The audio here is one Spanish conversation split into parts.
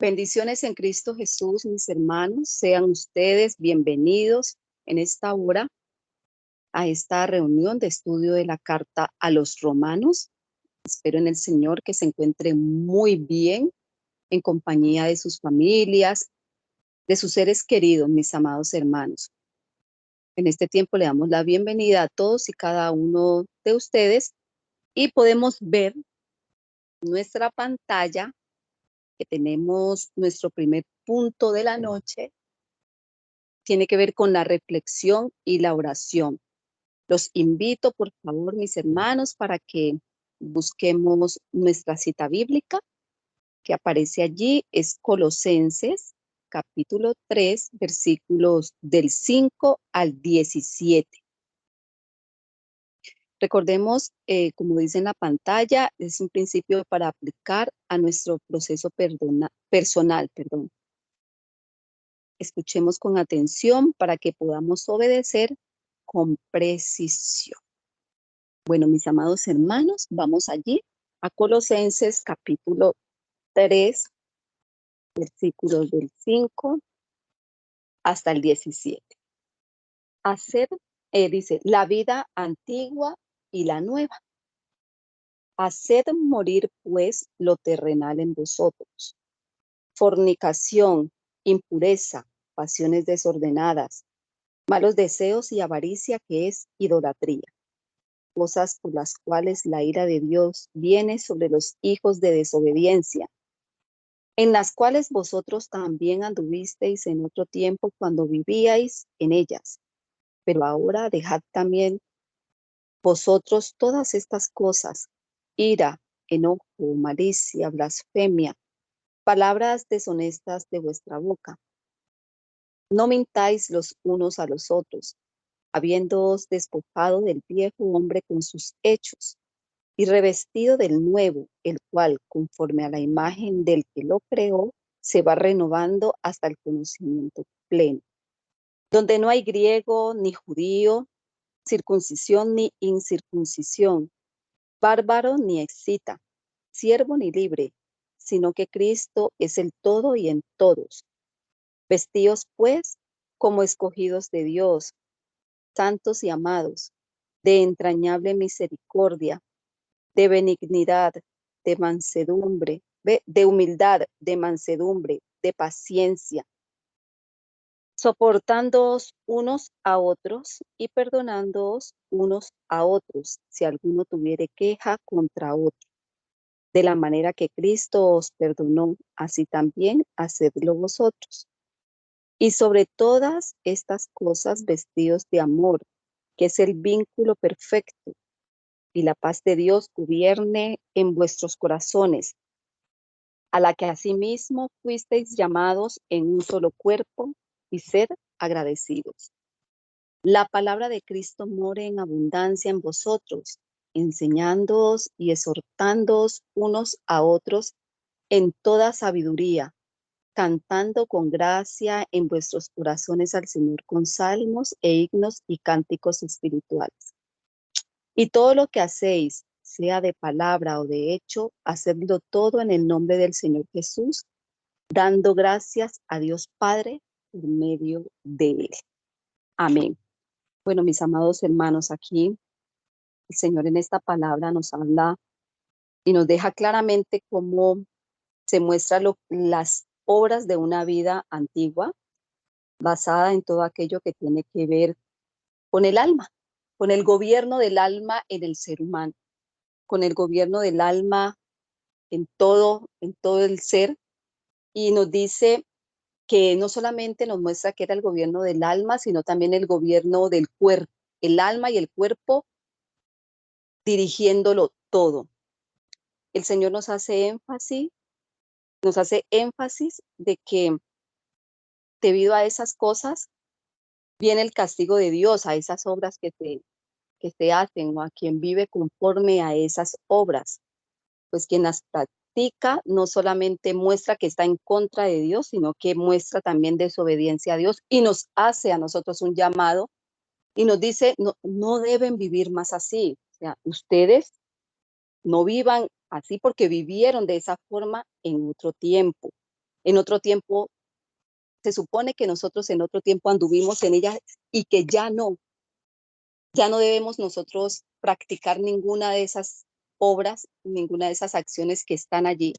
Bendiciones en Cristo Jesús, mis hermanos. Sean ustedes bienvenidos en esta hora a esta reunión de estudio de la carta a los romanos. Espero en el Señor que se encuentre muy bien en compañía de sus familias, de sus seres queridos, mis amados hermanos. En este tiempo le damos la bienvenida a todos y cada uno de ustedes y podemos ver nuestra pantalla que tenemos nuestro primer punto de la noche. Tiene que ver con la reflexión y la oración. Los invito, por favor, mis hermanos, para que busquemos nuestra cita bíblica que aparece allí. Es Colosenses, capítulo 3, versículos del 5 al 17. Recordemos, como dice en la pantalla, es un principio para aplicar a nuestro proceso personal. Escuchemos con atención para que podamos obedecer con precisión. Bueno, mis amados hermanos, vamos allí a Colosenses capítulo 3, versículos del 5 hasta el 17. Hacer, dice, la vida antigua y la nueva. Haced morir, pues, lo terrenal en vosotros. Fornicación, impureza, pasiones desordenadas, malos deseos y avaricia, que es idolatría, cosas por las cuales la ira de Dios viene sobre los hijos de desobediencia, en las cuales vosotros también anduvisteis en otro tiempo cuando vivíais en ellas. Pero ahora dejad también vosotros todas estas cosas: ira, enojo, malicia, blasfemia, palabras deshonestas de vuestra boca. No mintáis los unos a los otros, habiéndoos despojado del viejo hombre con sus hechos, y revestido del nuevo, el cual, conforme a la imagen del que lo creó, se va renovando hasta el conocimiento pleno, donde no hay griego ni judío, circuncisión ni incircuncisión, bárbaro ni escita, siervo ni libre, sino que Cristo es el todo y en todos. Vestíos, pues, como escogidos de Dios, santos y amados, de entrañable misericordia, de benignidad, de mansedumbre, de humildad, de mansedumbre, de paciencia, soportándoos unos a otros y perdonándoos unos a otros, si alguno tuviere queja contra otro. De la manera que Cristo os perdonó, así también hacedlo vosotros. Y sobre todas estas cosas vestidos de amor, que es el vínculo perfecto, y la paz de Dios gobierne en vuestros corazones, a la que asimismo fuisteis llamados en un solo cuerpo, y sed agradecidos. La palabra de Cristo more en abundancia en vosotros, enseñándoos y exhortándoos unos a otros en toda sabiduría, cantando con gracia en vuestros corazones al Señor con salmos e himnos y cánticos espirituales. Y todo lo que hacéis, sea de palabra o de hecho, hacedlo todo en el nombre del Señor Jesús, dando gracias a Dios Padre por medio de él. Amén. Bueno, mis amados hermanos, aquí el Señor en esta palabra nos habla y nos deja claramente cómo se muestran las obras de una vida antigua, basada en todo aquello que tiene que ver con el alma, con el gobierno del alma en el ser humano, con el gobierno del alma en todo el ser. Y nos dice que no solamente nos muestra que era el gobierno del alma, sino también el gobierno del cuerpo, el alma y el cuerpo dirigiéndolo todo. El Señor nos hace énfasis de que debido a esas cosas viene el castigo de Dios, a esas obras que se hacen o a quien vive conforme a esas obras. Pues quien las practica no solamente muestra que está en contra de Dios, sino que muestra también desobediencia a Dios y nos hace a nosotros un llamado y nos dice, no, no deben vivir más así. O sea, ustedes no vivan así porque vivieron de esa forma en otro tiempo. en otro tiempo, se supone que nosotros en otro tiempo anduvimos en ella y que ya no debemos nosotros practicar ninguna de esas obras, ninguna de esas acciones que están allí,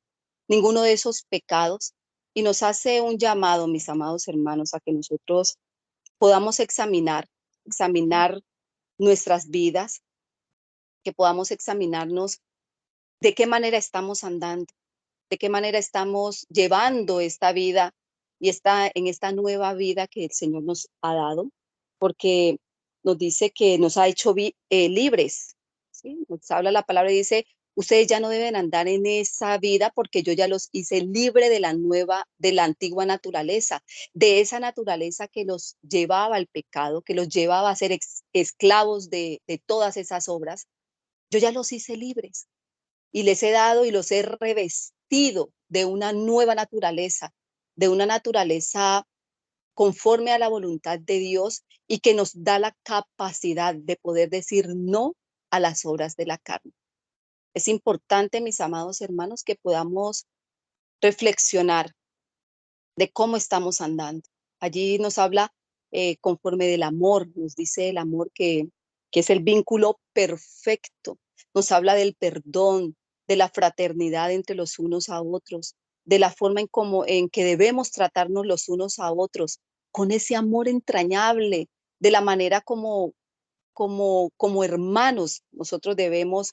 ninguno de esos pecados. Y nos hace un llamado, mis amados hermanos, a que nosotros podamos examinar nuestras vidas, que podamos examinarnos de qué manera estamos andando, de qué manera estamos llevando esta vida y en esta nueva vida que el Señor nos ha dado, porque nos dice que nos ha hecho libres, ¿sí? Nos habla la palabra y dice, ustedes ya no deben andar en esa vida porque yo ya los hice libre de la antigua naturaleza, de esa naturaleza que los llevaba al pecado, que los llevaba a ser esclavos de todas esas obras. Yo ya los hice libres y les he dado y los he revestido de una nueva naturaleza, de una naturaleza conforme a la voluntad de Dios y que nos da la capacidad de poder decir no a las obras de la carne. Es importante, mis amados hermanos, que podamos reflexionar de cómo estamos andando. Allí nos habla conforme del amor, nos dice el amor que es el vínculo perfecto, nos habla del perdón, de la fraternidad entre los unos a otros, de la forma en que debemos tratarnos los unos a otros, con ese amor entrañable, de la manera como hermanos nosotros debemos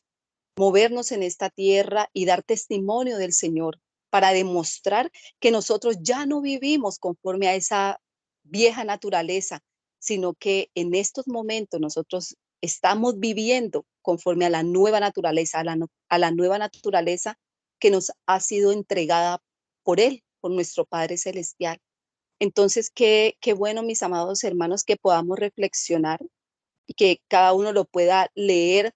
movernos en esta tierra y dar testimonio del Señor para demostrar que nosotros ya no vivimos conforme a esa vieja naturaleza, sino que en estos momentos nosotros estamos viviendo conforme a la nueva naturaleza, a la nueva naturaleza que nos ha sido entregada por Él, por nuestro Padre Celestial. Entonces, qué bueno, mis amados hermanos, que podamos reflexionar y que cada uno lo pueda leer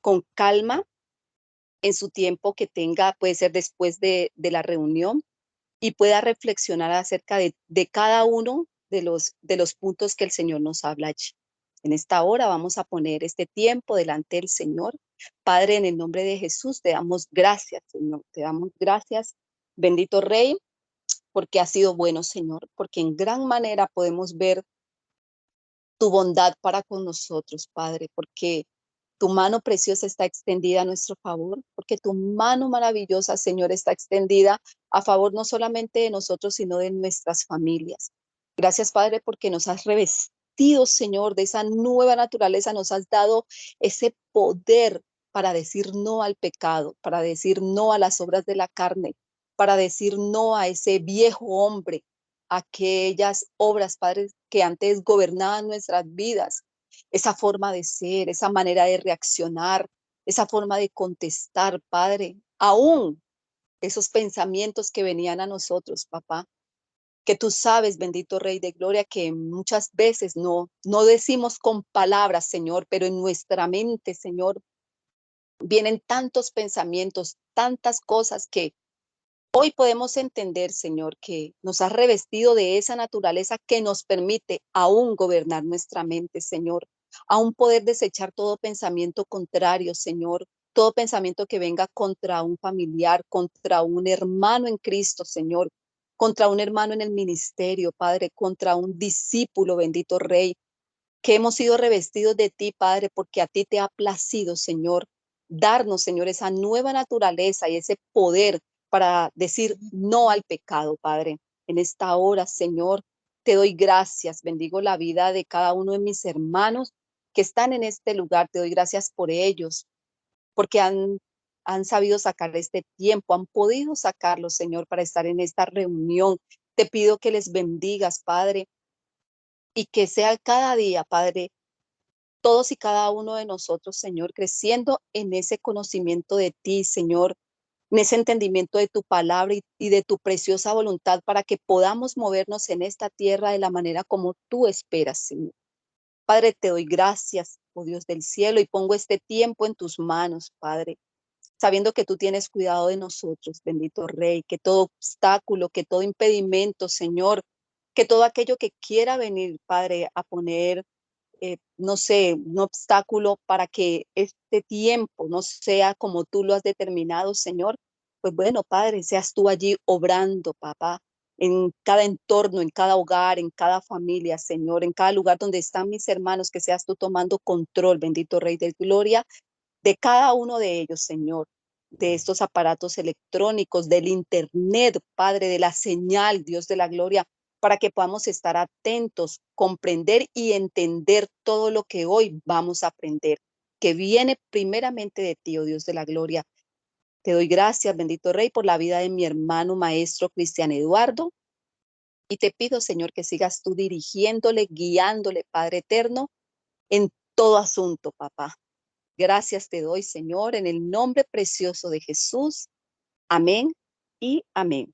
con calma en su tiempo que tenga, puede ser después de la reunión, y pueda reflexionar acerca de cada uno de los puntos que el Señor nos habla allí. En esta hora vamos a poner este tiempo delante del Señor. Padre, en el nombre de Jesús, te damos gracias, Señor. Te damos gracias, bendito Rey, porque has sido bueno, Señor, porque en gran manera podemos ver tu bondad para con nosotros, Padre, porque tu mano preciosa está extendida a nuestro favor, porque tu mano maravillosa, Señor, está extendida a favor no solamente de nosotros, sino de nuestras familias. Gracias, Padre, porque nos has revestido, Señor, de esa nueva naturaleza, nos has dado ese poder para decir no al pecado, para decir no a las obras de la carne, para decir no a ese viejo hombre, aquellas obras, Padre, que antes gobernaban nuestras vidas, esa forma de ser, esa manera de reaccionar, esa forma de contestar, Padre, aún esos pensamientos que venían a nosotros, papá, que tú sabes, bendito Rey de Gloria, que muchas veces no decimos con palabras, Señor, pero en nuestra mente, Señor, vienen tantos pensamientos, tantas cosas que hoy podemos entender, Señor, que nos has revestido de esa naturaleza que nos permite aún gobernar nuestra mente, Señor, aún poder desechar todo pensamiento contrario, Señor, todo pensamiento que venga contra un familiar, contra un hermano en Cristo, Señor, contra un hermano en el ministerio, Padre, contra un discípulo, bendito Rey, que hemos sido revestidos de ti, Padre, porque a ti te ha placido, Señor, darnos, Señor, esa nueva naturaleza y ese poder para decir no al pecado, Padre. En esta hora, Señor, te doy gracias, bendigo la vida de cada uno de mis hermanos que están en este lugar, te doy gracias por ellos, porque han sabido sacar este tiempo, han podido sacarlo, Señor, para estar en esta reunión. Te pido que les bendigas, Padre, y que sea cada día, Padre, todos y cada uno de nosotros, Señor, creciendo en ese conocimiento de ti, Señor, en ese entendimiento de tu palabra y de tu preciosa voluntad para que podamos movernos en esta tierra de la manera como tú esperas, Señor. Padre, te doy gracias, oh Dios del cielo, y pongo este tiempo en tus manos, Padre, sabiendo que tú tienes cuidado de nosotros, bendito Rey, que todo obstáculo, que todo impedimento, Señor, que todo aquello que quiera venir, Padre, a poner no sé, un obstáculo para que este tiempo no sea como tú lo has determinado, Señor. Pues bueno, Padre, seas tú allí obrando, papá, en cada entorno, en cada hogar, en cada familia, Señor, en cada lugar donde están mis hermanos, que seas tú tomando control, bendito Rey de Gloria, de cada uno de ellos, Señor, de estos aparatos electrónicos, del Internet, Padre, de la señal, Dios de la gloria, para que podamos estar atentos, comprender y entender todo lo que hoy vamos a aprender, que viene primeramente de ti, oh Dios de la gloria. Te doy gracias, bendito Rey, por la vida de mi hermano maestro Cristian Eduardo, y te pido, Señor, que sigas tú dirigiéndole, guiándole, Padre eterno, en todo asunto, papá. Gracias te doy, Señor, en el nombre precioso de Jesús. Amén y amén.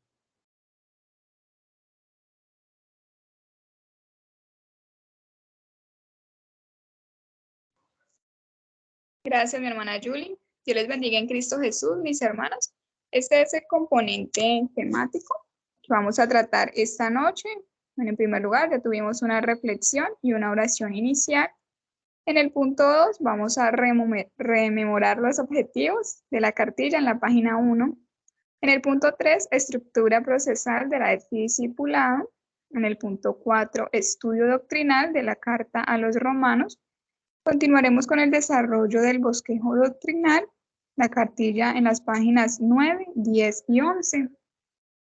Gracias, mi hermana Julie. Dios les bendiga en Cristo Jesús, mis hermanos. Este es el componente temático que vamos a tratar esta noche. Bueno, en primer lugar, ya tuvimos una reflexión y una oración inicial. En el punto 2 vamos a rememorar los objetivos de la cartilla en la página 1. En el punto 3, estructura procesal de la discipulado. En el punto 4, estudio doctrinal de la carta a los romanos. Continuaremos con el desarrollo del bosquejo doctrinal, la cartilla en las páginas 9, 10 y 11.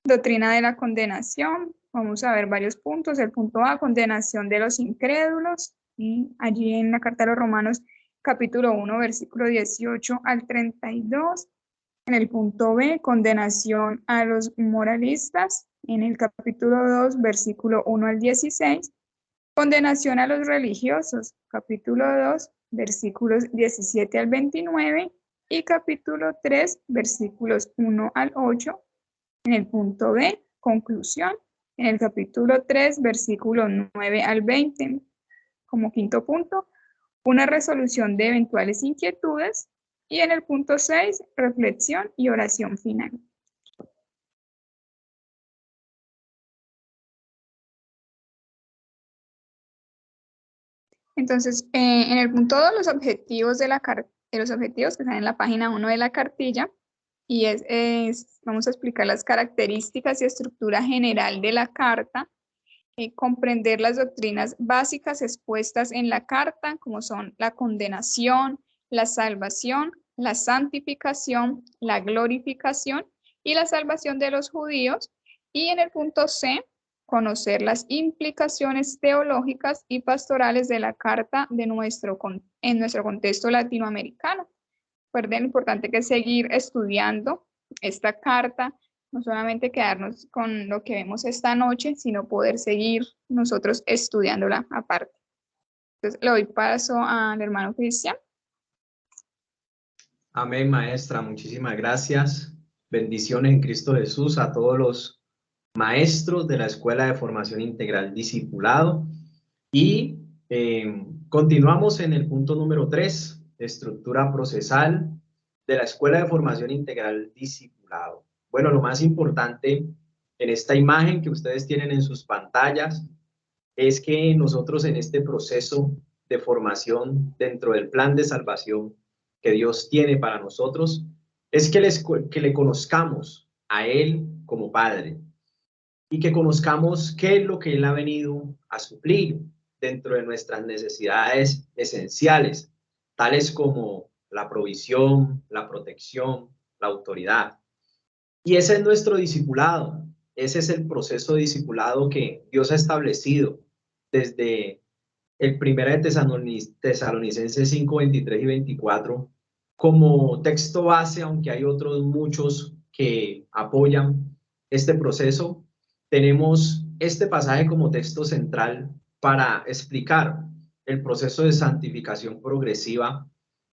Doctrina de la condenación. Vamos a ver varios puntos. El punto A, condenación de los incrédulos. Y allí en la carta a los romanos, capítulo 1, versículo 18 al 32. En el punto B, condenación a los moralistas. En el capítulo 2, versículo 1 al 16. Condenación a los religiosos, capítulo 2, versículos 17 al 29 y capítulo 3, versículos 1 al 8. En el punto B, conclusión, en el capítulo 3, versículo 9 al 20. Como quinto punto, una resolución de eventuales inquietudes. Y en el punto 6, reflexión y oración final. Entonces, en el punto 2, los objetivos los objetivos que están en la página 1 de la cartilla, y vamos a explicar las características y estructura general de la carta, comprender las doctrinas básicas expuestas en la carta, como son la condenación, la salvación, la santificación, la glorificación y la salvación de los judíos. Y en el punto C, conocer las implicaciones teológicas y pastorales de la carta en nuestro contexto latinoamericano. Recuerden lo importante que es seguir estudiando esta carta, no solamente quedarnos con lo que vemos esta noche, sino poder seguir nosotros estudiándola aparte. Entonces, le doy paso al hermano Cristian. Amén, maestra. Muchísimas gracias. Bendiciones en Cristo Jesús a todos los maestros de la Escuela de Formación Integral Discipulado. Y continuamos en el punto número 3, estructura procesal de la Escuela de Formación Integral Discipulado. Bueno, lo más importante en esta imagen que ustedes tienen en sus pantallas es que nosotros en este proceso de formación dentro del plan de salvación que Dios tiene para nosotros, es que le conozcamos a Él como Padre y que conozcamos qué es lo que Él ha venido a suplir dentro de nuestras necesidades esenciales, tales como la provisión, la protección, la autoridad. Y ese es nuestro discipulado, ese es el proceso de discipulado que Dios ha establecido desde el 1 de Tesalonicenses 5, 23 y 24 como texto base, aunque hay otros muchos que apoyan este proceso. Tenemos este pasaje como texto central para explicar el proceso de santificación progresiva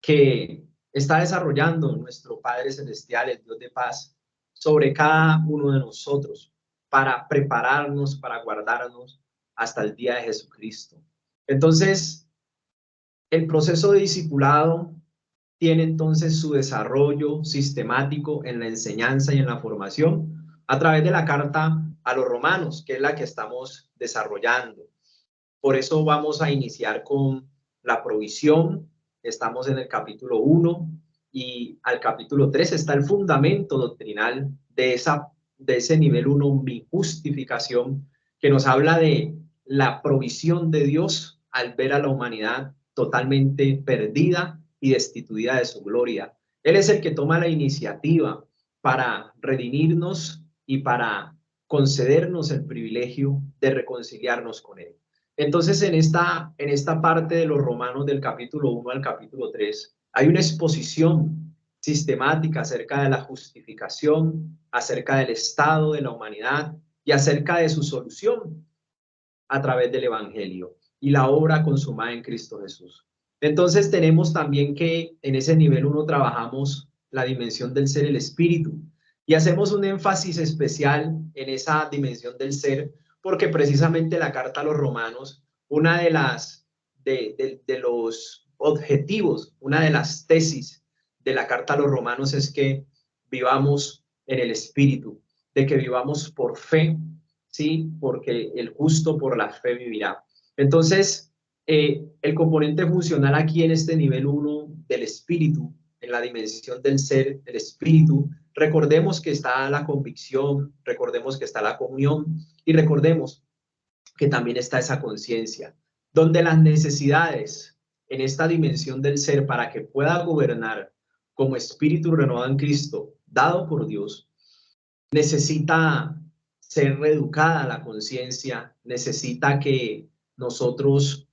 que está desarrollando nuestro Padre Celestial, el Dios de paz, sobre cada uno de nosotros para prepararnos, para guardarnos hasta el día de Jesucristo. Entonces, el proceso de discipulado tiene entonces su desarrollo sistemático en la enseñanza y en la formación a través de la carta a los romanos, que es la que estamos desarrollando. Por eso vamos a iniciar con la provisión. Estamos en el capítulo 1 y al capítulo 3 está el fundamento doctrinal de esa de ese nivel 1, mi justificación, que nos habla de la provisión de Dios al ver a la humanidad totalmente perdida y destituida de su gloria. Él es el que toma la iniciativa para redimirnos y para concedernos el privilegio de reconciliarnos con Él. Entonces, en esta parte de los Romanos del capítulo 1 al capítulo 3, hay una exposición sistemática acerca de la justificación, acerca del estado de la humanidad y acerca de su solución a través del Evangelio y la obra consumada en Cristo Jesús. Entonces tenemos también que en ese nivel 1 trabajamos la dimensión del ser, el espíritu, y hacemos un énfasis especial en esa dimensión del ser, porque precisamente la carta a los Romanos, una de los objetivos, una de las tesis de la carta a los Romanos es que vivamos en el espíritu, de que vivamos por fe, ¿sí? Porque el justo por la fe vivirá. Entonces, el componente funcional aquí en este nivel 1 del espíritu, en la dimensión del ser, del espíritu, recordemos que está la convicción, recordemos que está la comunión y recordemos que también está esa conciencia, donde las necesidades en esta dimensión del ser para que pueda gobernar como espíritu renovado en Cristo, dado por Dios, necesita ser reeducada la conciencia, necesita que nosotros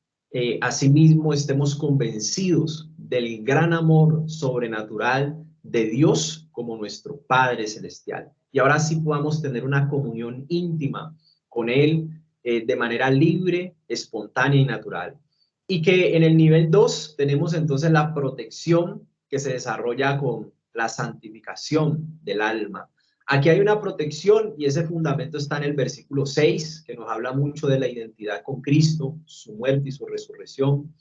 asimismo estemos convencidos del gran amor sobrenatural de Dios como nuestro Padre Celestial. Y ahora sí podamos tener una comunión íntima con Él de manera libre, espontánea y natural. Y que en el nivel 2 tenemos entonces la protección que se desarrolla con la santificación del alma. Aquí hay una protección y ese fundamento está en el versículo 6, que nos habla mucho de la identidad con Cristo, su muerte y su resurrección,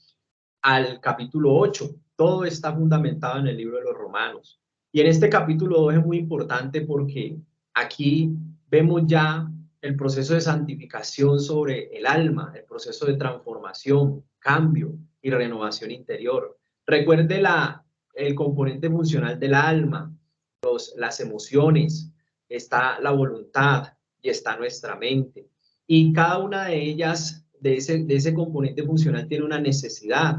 al capítulo 8. Todo está fundamentado en el libro de los Romanos. Y en este capítulo 2 es muy importante porque aquí vemos ya el proceso de santificación sobre el alma, el proceso de transformación, cambio y renovación interior. Recuerde el componente funcional del alma, las emociones, está la voluntad y está nuestra mente. Y cada una de ellas, de ese componente funcional, tiene una necesidad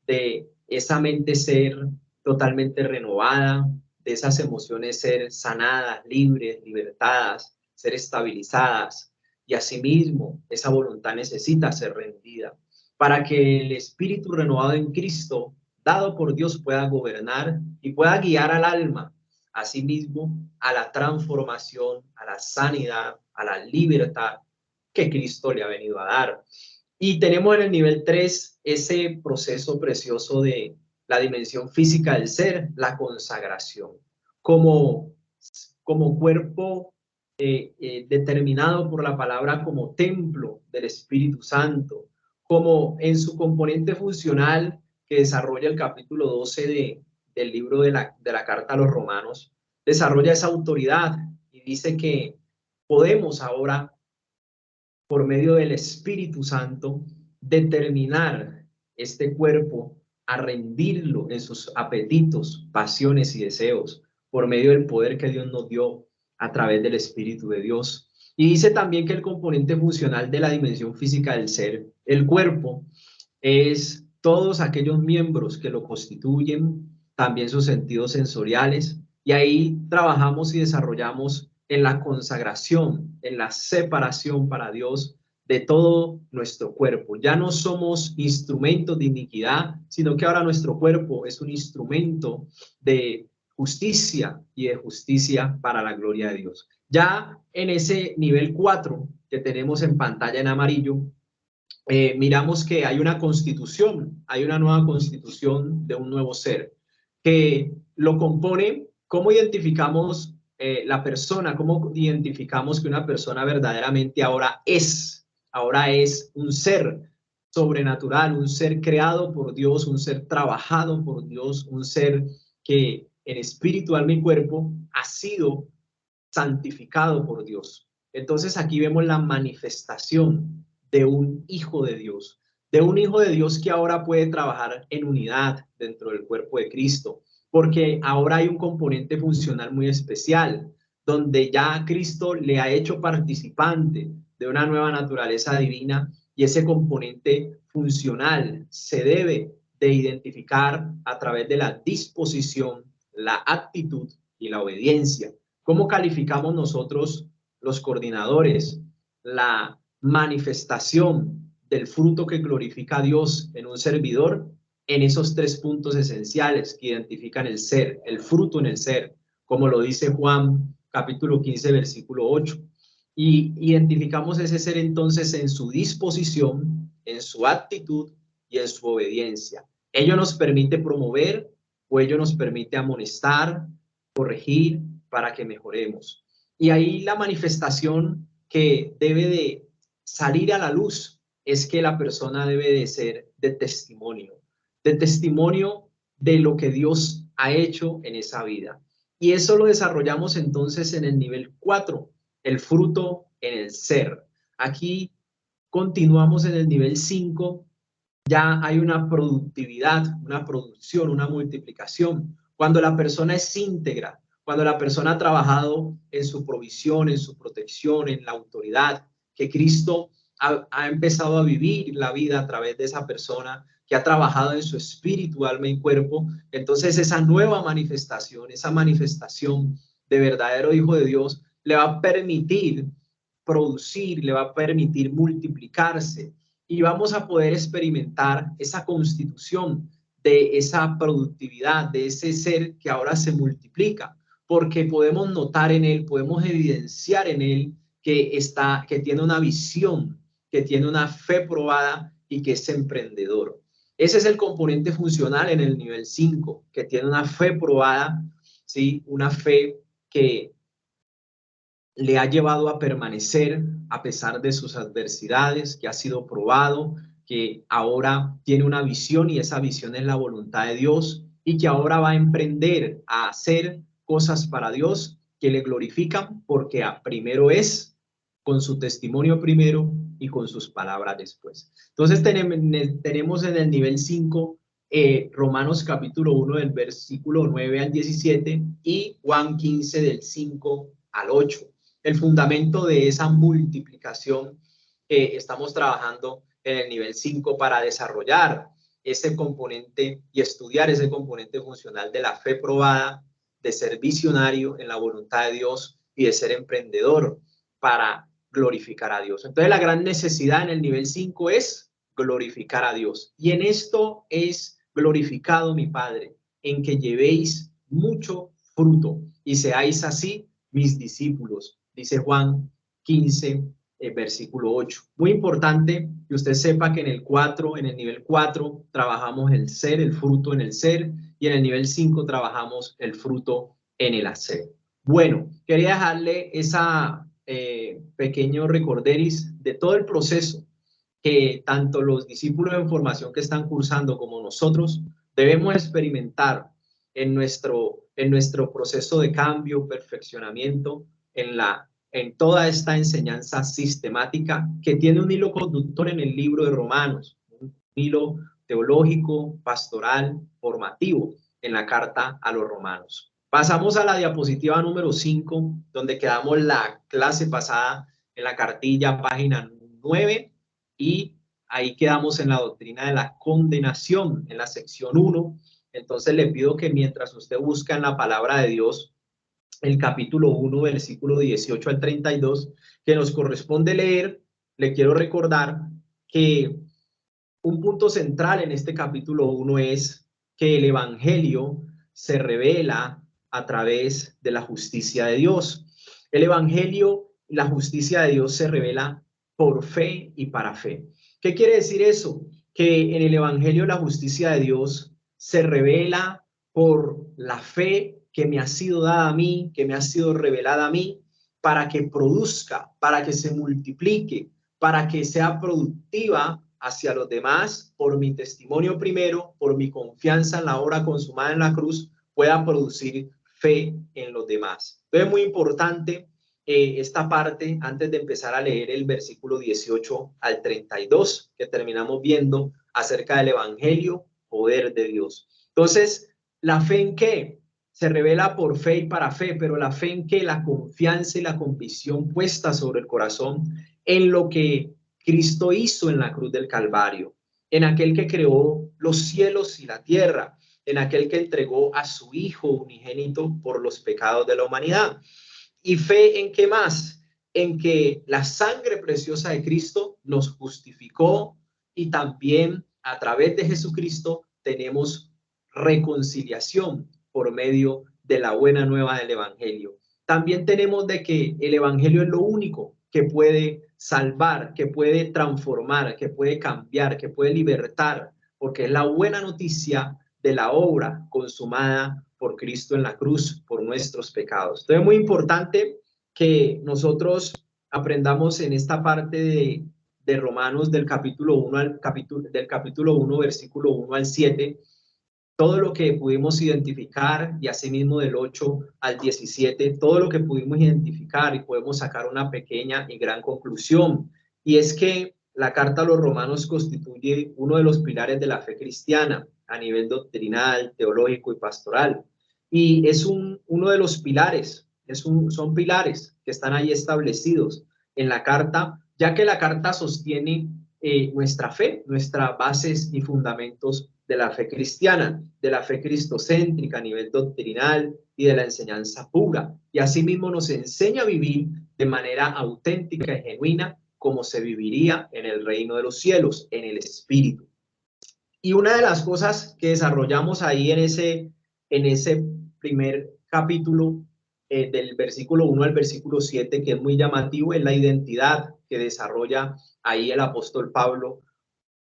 de esa mente ser totalmente renovada, de esas emociones ser sanadas, libres, libertadas, ser estabilizadas. Y asimismo, esa voluntad necesita ser rendida para que el espíritu renovado en Cristo, dado por Dios, pueda gobernar y pueda guiar al alma, asimismo, a la transformación, a la sanidad, a la libertad que Cristo le ha venido a dar. Y tenemos en el nivel 3 ese proceso precioso de la dimensión física del ser, la consagración, como cuerpo determinado por la palabra como templo del Espíritu Santo, como en su componente funcional que desarrolla el capítulo 12 del libro de la carta a los Romanos, desarrolla esa autoridad y dice que podemos ahora, por medio del Espíritu Santo, determinar este cuerpo a rendirlo en sus apetitos, pasiones y deseos, por medio del poder que Dios nos dio a través del Espíritu de Dios. Y dice también que el componente funcional de la dimensión física del ser, el cuerpo, es todos aquellos miembros que lo constituyen, también sus sentidos sensoriales, y ahí trabajamos y desarrollamos en la consagración, en la separación para Dios de todo nuestro cuerpo. Ya no somos instrumentos de iniquidad, sino que ahora nuestro cuerpo es un instrumento de justicia y de justicia para la gloria de Dios. Ya en ese nivel 4 que tenemos en pantalla en amarillo, miramos que hay una constitución, hay una nueva constitución de un nuevo ser que lo compone. ¿Cómo identificamos la persona? ¿Cómo identificamos que una persona verdaderamente ahora es un ser sobrenatural, un ser creado por Dios, un ser trabajado por Dios, un ser que en espíritu, alma y cuerpo ha sido santificado por Dios? Entonces aquí vemos la manifestación de un hijo de Dios, que ahora puede trabajar en unidad dentro del cuerpo de Cristo, porque ahora hay un componente funcional muy especial. donde ya Cristo le ha hecho participante de una nueva naturaleza divina, y ese componente funcional se debe de identificar a través de la disposición, la actitud y la obediencia. ¿Cómo calificamos nosotros, los coordinadores, la manifestación del fruto que glorifica a Dios en un servidor? En esos 3 puntos esenciales que identifican el ser, el fruto en el ser, como lo dice Juan capítulo 15, versículo 8. Y identificamos ese ser entonces en su disposición, en su actitud y en su obediencia. Ello nos permite promover o ello nos permite amonestar, corregir para que mejoremos. Y ahí la manifestación que debe de salir a la luz es que la persona debe de ser de testimonio de lo que Dios ha hecho en esa vida. Y eso lo desarrollamos entonces en el nivel 4, el fruto en el ser. Aquí continuamos en el nivel 5, ya hay una productividad, una producción, una multiplicación. Cuando la persona es íntegra, cuando la persona ha trabajado en su provisión, en su protección, en la autoridad, que Cristo ha empezado a vivir la vida a través de esa persona, que ha trabajado en su espíritu, alma y cuerpo, entonces esa nueva manifestación, esa manifestación de verdadero Hijo de Dios, le va a permitir producir, le va a permitir multiplicarse, y vamos a poder experimentar esa constitución de esa productividad, de ese ser que ahora se multiplica, porque podemos notar en él, podemos evidenciar en él que tiene una visión, que tiene una fe probada y que es emprendedor. Ese es el componente funcional en el nivel 5, que tiene una fe probada, ¿sí? Una fe que le ha llevado a permanecer a pesar de sus adversidades, que ha sido probado, que ahora tiene una visión y esa visión es la voluntad de Dios, y que ahora va a emprender a hacer cosas para Dios que le glorifican, porque primero es con su testimonio primero y con sus palabras después. Entonces tenemos en el nivel 5 Romanos capítulo 1 del versículo 9 al 17 y Juan 15 del 5 al 8. El fundamento de esa multiplicación que estamos trabajando en el nivel 5 para desarrollar ese componente y estudiar ese componente funcional de la fe probada, de ser visionario en la voluntad de Dios y de ser emprendedor para glorificar a Dios. Entonces la gran necesidad en el nivel 5 es glorificar a Dios. Y en esto es glorificado mi Padre, en que llevéis mucho fruto y seáis así mis discípulos, dice Juan 15, versículo 8. Muy importante que usted sepa que en el nivel 4, trabajamos el ser, el fruto en el ser, y en el nivel 5 trabajamos el fruto en el hacer. Bueno, quería dejarle esa pequeño recorderis de todo el proceso que tanto los discípulos en formación que están cursando como nosotros debemos experimentar en nuestro proceso de cambio, perfeccionamiento, en toda esta enseñanza sistemática que tiene un hilo conductor en el libro de Romanos, un hilo teológico, pastoral, formativo en la carta a los romanos. Pasamos a la diapositiva número 5, donde quedamos la clase pasada en la cartilla, página 9, y ahí quedamos en la doctrina de la condenación, en la sección 1. Entonces le pido que mientras usted busca en la palabra de Dios el capítulo 1, versículo 18 al 32, que nos corresponde leer, le quiero recordar que un punto central en este capítulo 1 es que el evangelio se revela a través de la justicia de Dios. El evangelio y la justicia de Dios se revela por fe y para fe. ¿Qué quiere decir eso? Que en el evangelio la justicia de Dios se revela por la fe que me ha sido dada a mí, que me ha sido revelada a mí, para que produzca, para que se multiplique, para que sea productiva hacia los demás, por mi testimonio primero, por mi confianza en la obra consumada en la cruz, pueda producir fe en los demás. Entonces es muy importante esta parte antes de empezar a leer el versículo 18 al 32, que terminamos viendo acerca del evangelio, poder de Dios. Entonces, ¿la fe en qué? se revela por fe y para fe, pero la fe en que la confianza y la convicción puesta sobre el corazón en lo que Cristo hizo en la cruz del Calvario, en aquel que creó los cielos y la tierra, en aquel que entregó a su Hijo unigénito por los pecados de la humanidad. ¿Y fe en qué más? En que la sangre preciosa de Cristo nos justificó y también a través de Jesucristo tenemos reconciliación por medio de la buena nueva del Evangelio. También tenemos de que el Evangelio es lo único que puede salvar, que puede transformar, que puede cambiar, que puede libertar, porque es la buena noticia de la obra consumada por Cristo en la cruz por nuestros pecados. Entonces es muy importante que nosotros aprendamos en esta parte de Romanos del capítulo 1 versículo 1 al 7, todo lo que pudimos identificar, y asimismo del 8 al 17, todo lo que pudimos identificar, y podemos sacar una pequeña y gran conclusión, y es que la carta a los romanos constituye uno de los pilares de la fe cristiana a nivel doctrinal, teológico y pastoral, y es uno de los pilares, son pilares que están ahí establecidos en la carta, ya que la carta sostiene nuestra fe, nuestras bases y fundamentos de la fe cristiana, de la fe cristocéntrica a nivel doctrinal y de la enseñanza pura. Y asimismo nos enseña a vivir de manera auténtica y genuina como se viviría en el reino de los cielos, en el Espíritu. Y una de las cosas que desarrollamos ahí en ese primer capítulo, del versículo 1 al versículo 7, que es muy llamativo, es la identidad que desarrolla ahí el apóstol Pablo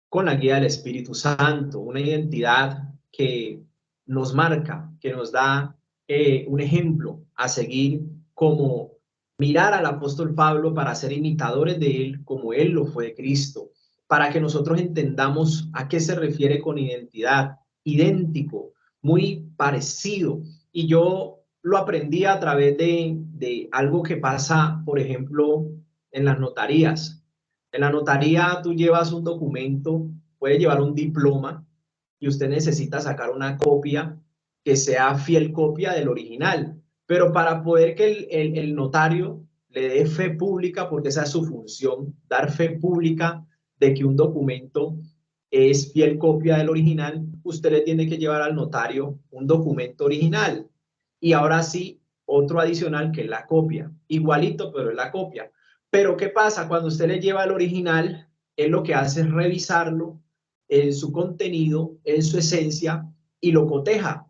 con la guía del Espíritu Santo, una identidad que nos marca, que nos da un ejemplo a seguir, como mirar al apóstol Pablo para ser imitadores de él como él lo fue de Cristo, para que nosotros entendamos a qué se refiere con identidad, idéntico, muy parecido. Y yo lo aprendí a través de algo que pasa, por ejemplo, en las notarías. En la notaría tú llevas un documento, puedes llevar un diploma y usted necesita sacar una copia que sea fiel copia del original. Pero para poder que el notario le dé fe pública, porque esa es su función, dar fe pública de que un documento es fiel copia del original, usted le tiene que llevar al notario un documento original. Y ahora sí, otro adicional que es la copia. Igualito, pero es la copia. Pero ¿qué pasa? Cuando usted le lleva el original, él lo que hace es revisarlo en su contenido, en su esencia, y lo coteja,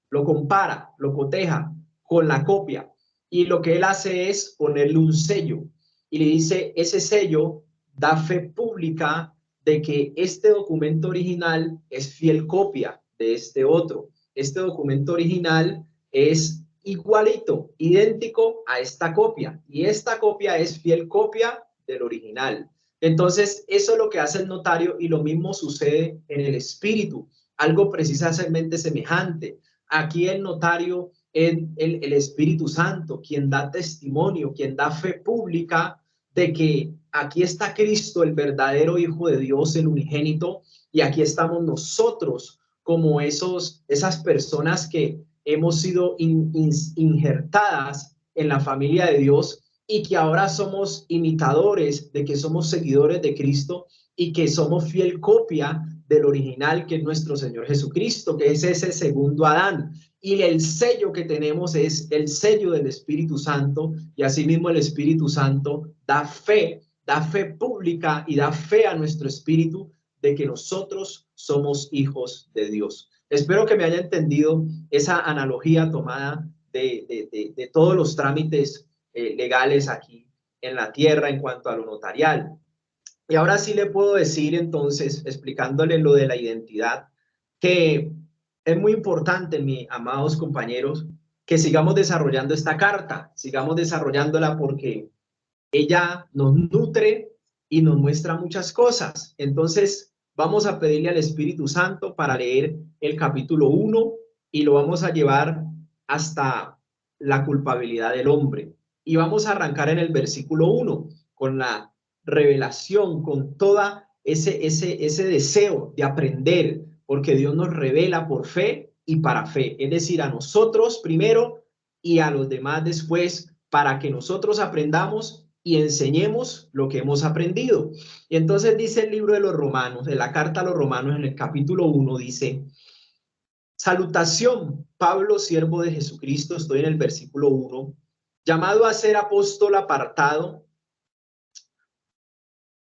lo compara, lo coteja con la copia. Y lo que él hace es ponerle un sello. Y le dice, ese sello da fe pública de que este documento original es fiel copia de este otro. Este documento original es igualito, idéntico a esta copia, y esta copia es fiel copia del original. Entonces, eso es lo que hace el notario, y lo mismo sucede en el Espíritu, algo precisamente semejante. Aquí el notario es el Espíritu Santo, quien da testimonio, quien da fe pública de que aquí está Cristo, el verdadero Hijo de Dios, el unigénito, y aquí estamos nosotros como esas personas que hemos sido injertadas en la familia de Dios y que ahora somos imitadores, de que somos seguidores de Cristo y que somos fiel copia del original, que es nuestro Señor Jesucristo, que es ese segundo Adán. Y el sello que tenemos es el sello del Espíritu Santo, y asimismo el Espíritu Santo da fe pública y da fe a nuestro espíritu de que nosotros somos hijos de Dios. Espero que me haya entendido esa analogía tomada de todos los trámites legales aquí en la tierra en cuanto a lo notarial. Y ahora sí le puedo decir entonces, explicándole lo de la identidad, que es muy importante, mis amados compañeros, que sigamos desarrollando esta carta, sigamos desarrollándola, porque ella nos nutre y nos muestra muchas cosas. Entonces, vamos a pedirle al Espíritu Santo para leer el capítulo 1 y lo vamos a llevar hasta la culpabilidad del hombre. Y vamos a arrancar en el versículo 1 con la revelación, con toda ese deseo de aprender, porque Dios nos revela por fe y para fe. Es decir, a nosotros primero y a los demás después, para que nosotros aprendamos y enseñemos lo que hemos aprendido. Y entonces dice el libro de los Romanos, de la carta a los Romanos en el capítulo 1, dice: salutación, Pablo, siervo de Jesucristo, estoy en el versículo 1, llamado a ser apóstol apartado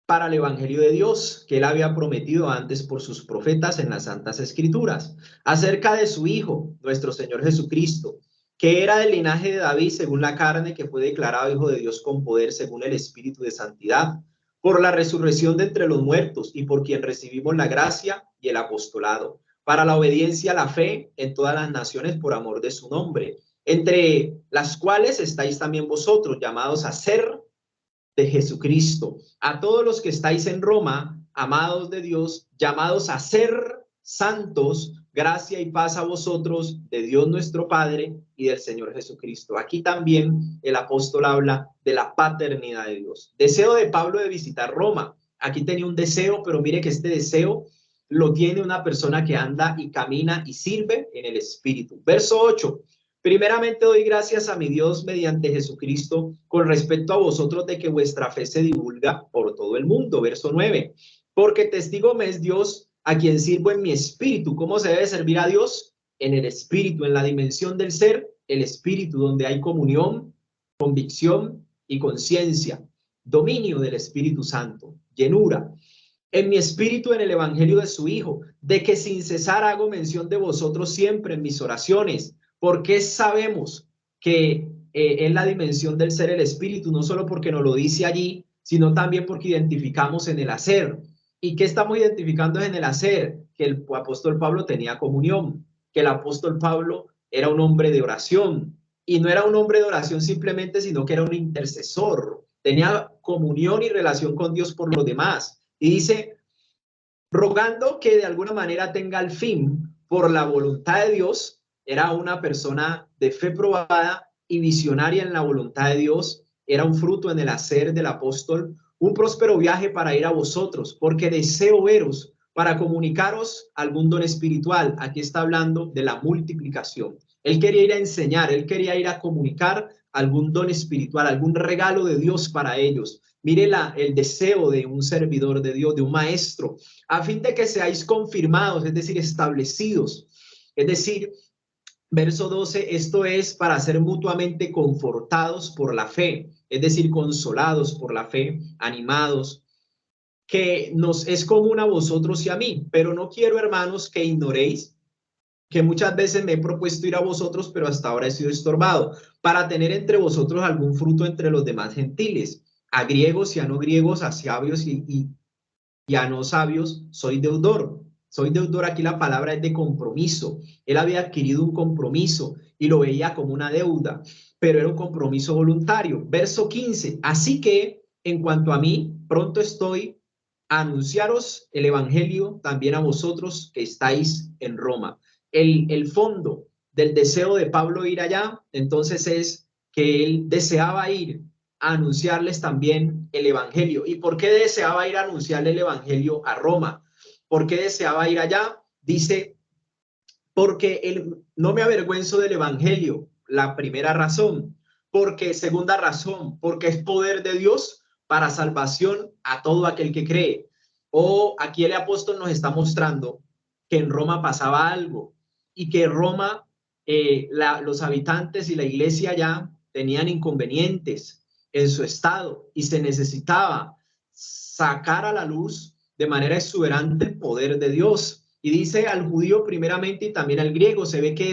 para el evangelio de Dios, que él había prometido antes por sus profetas en las santas escrituras, acerca de su Hijo, nuestro Señor Jesucristo, que era del linaje de David según la carne, que fue declarado Hijo de Dios con poder según el Espíritu de santidad, por la resurrección de entre los muertos y por quien recibimos la gracia y el apostolado, para la obediencia a la fe en todas las naciones por amor de su nombre, entre las cuales estáis también vosotros, llamados a ser de Jesucristo. A todos los que estáis en Roma, amados de Dios, llamados a ser santos, gracia y paz a vosotros, de Dios nuestro Padre y del Señor Jesucristo. Aquí también el apóstol habla de la paternidad de Dios. Deseo de Pablo de visitar Roma. Aquí tenía un deseo, pero mire que este deseo lo tiene una persona que anda y camina y sirve en el Espíritu. Verso 8. Primeramente doy gracias a mi Dios mediante Jesucristo con respecto a vosotros de que vuestra fe se divulga por todo el mundo. Verso 9. Porque testigo me es Dios a quien sirvo en mi espíritu. ¿Cómo se debe servir a Dios? En el espíritu, en la dimensión del ser, el espíritu, donde hay comunión, convicción y conciencia. Dominio del Espíritu Santo, llenura. En mi espíritu en el evangelio de su Hijo, de que sin cesar hago mención de vosotros siempre en mis oraciones, porque sabemos que es la dimensión del ser el espíritu, no solo porque nos lo dice allí, sino también porque identificamos en el hacer. ¿Y qué estamos identificando en el hacer? Que el apóstol Pablo tenía comunión, que el apóstol Pablo era un hombre de oración, y no era un hombre de oración simplemente, sino que era un intercesor, tenía comunión y relación con Dios por los demás. Y dice, rogando que de alguna manera tenga el fin por la voluntad de Dios. Era una persona de fe probada y visionaria en la voluntad de Dios. Era un fruto en el hacer del apóstol. Un próspero viaje para ir a vosotros, porque deseo veros para comunicaros algún don espiritual. Aquí está hablando de la multiplicación. Él quería ir a enseñar, él quería ir a comunicar algún don espiritual, algún regalo de Dios para ellos. Mire el deseo de un servidor de Dios, de un maestro, a fin de que seáis confirmados, es decir, establecidos. Es decir, verso 12, esto es para ser mutuamente confortados por la fe, es decir, consolados por la fe, animados, que nos es común a vosotros y a mí, pero no quiero, hermanos, que ignoréis que muchas veces me he propuesto ir a vosotros, pero hasta ahora he sido estorbado, para tener entre vosotros algún fruto entre los demás gentiles, a griegos y a no griegos, a sabios y a no sabios, soy deudor. Soy deudor, aquí la palabra es de compromiso. Él había adquirido un compromiso y lo veía como una deuda, pero era un compromiso voluntario. Verso 15, así que en cuanto a mí, pronto estoy a anunciaros el evangelio también a vosotros que estáis en Roma. El fondo del deseo de Pablo ir allá, entonces es que él deseaba ir a anunciarles también el evangelio. ¿Y por qué deseaba ir a anunciarle el evangelio a Roma? ¿Por qué deseaba ir allá? Dice, porque no me avergüenzo del evangelio, la primera razón. Porque, segunda razón, porque es poder de Dios para salvación a todo aquel que cree. Aquí el apóstol nos está mostrando que en Roma pasaba algo y que Roma, los habitantes y la iglesia allá tenían inconvenientes en su estado y se necesitaba sacar a la luz de manera exuberante el poder de Dios. Y dice al judío primeramente y también al griego. Se ve que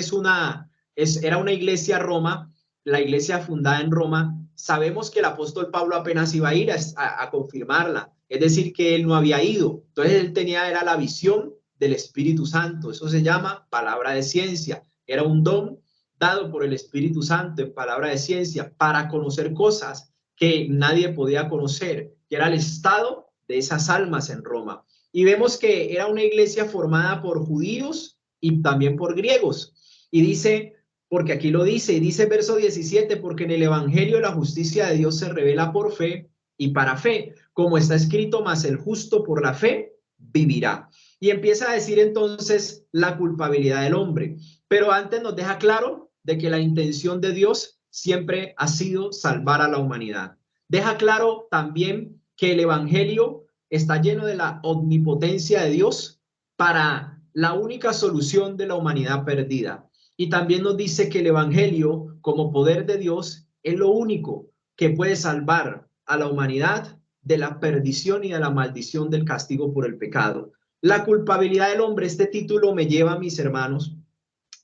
era una iglesia Roma, la iglesia fundada en Roma. Sabemos que el apóstol Pablo apenas iba a ir a confirmarla, es decir, que él no había ido. Entonces él era la visión del Espíritu Santo. Eso se llama palabra de ciencia. Era un don dado por el Espíritu Santo en palabra de ciencia para conocer cosas que nadie podía conocer, que era el estado de esas almas en Roma. Y vemos que era una iglesia formada por judíos y también por griegos. Y dice, porque aquí lo dice, y dice verso 17, porque en el evangelio la justicia de Dios se revela por fe y para fe, como está escrito, mas el justo por la fe vivirá. Y empieza a decir entonces la culpabilidad del hombre. Pero antes nos deja claro de que la intención de Dios siempre ha sido salvar a la humanidad. Deja claro también que el evangelio está lleno de la omnipotencia de Dios para la única solución de la humanidad perdida. Y también nos dice que el evangelio, como poder de Dios, es lo único que puede salvar a la humanidad de la perdición y de la maldición del castigo por el pecado. La culpabilidad del hombre, este título me lleva, mis hermanos,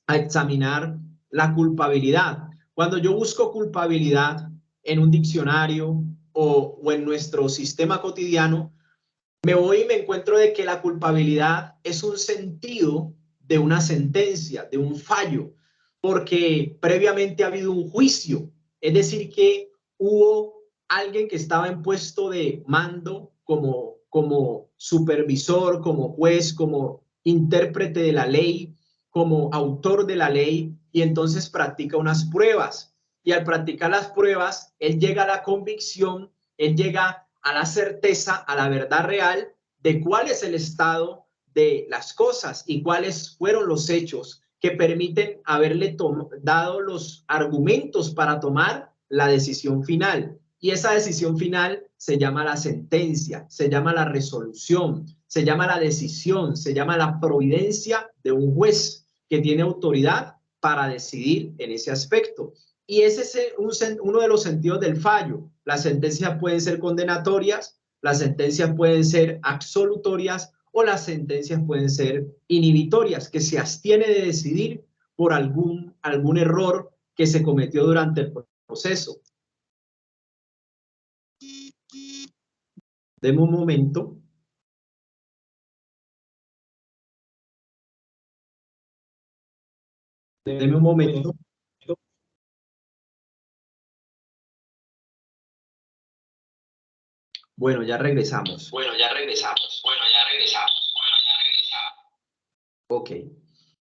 a examinar la culpabilidad. Cuando yo busco culpabilidad en un diccionario o en nuestro sistema cotidiano, me voy y me encuentro de que la culpabilidad es un sentido de una sentencia, de un fallo, porque previamente ha habido un juicio, es decir, que hubo alguien que estaba en puesto de mando como supervisor, como juez, como intérprete de la ley, como autor de la ley, y entonces practica unas pruebas. Y al practicar las pruebas, él llega a la convicción, él llega a la certeza, a la verdad real de cuál es el estado de las cosas y cuáles fueron los hechos que permiten haberle dado los argumentos para tomar la decisión final. Y esa decisión final se llama la sentencia, se llama la resolución, se llama la decisión, se llama la providencia de un juez que tiene autoridad para decidir en ese aspecto. Y ese es uno de los sentidos del fallo. Las sentencias pueden ser condenatorias, las sentencias pueden ser absolutorias o las sentencias pueden ser inhibitorias, que se abstiene de decidir por algún error que se cometió durante el proceso. Deme un momento. Deme un momento. Bueno, ya regresamos. Ok.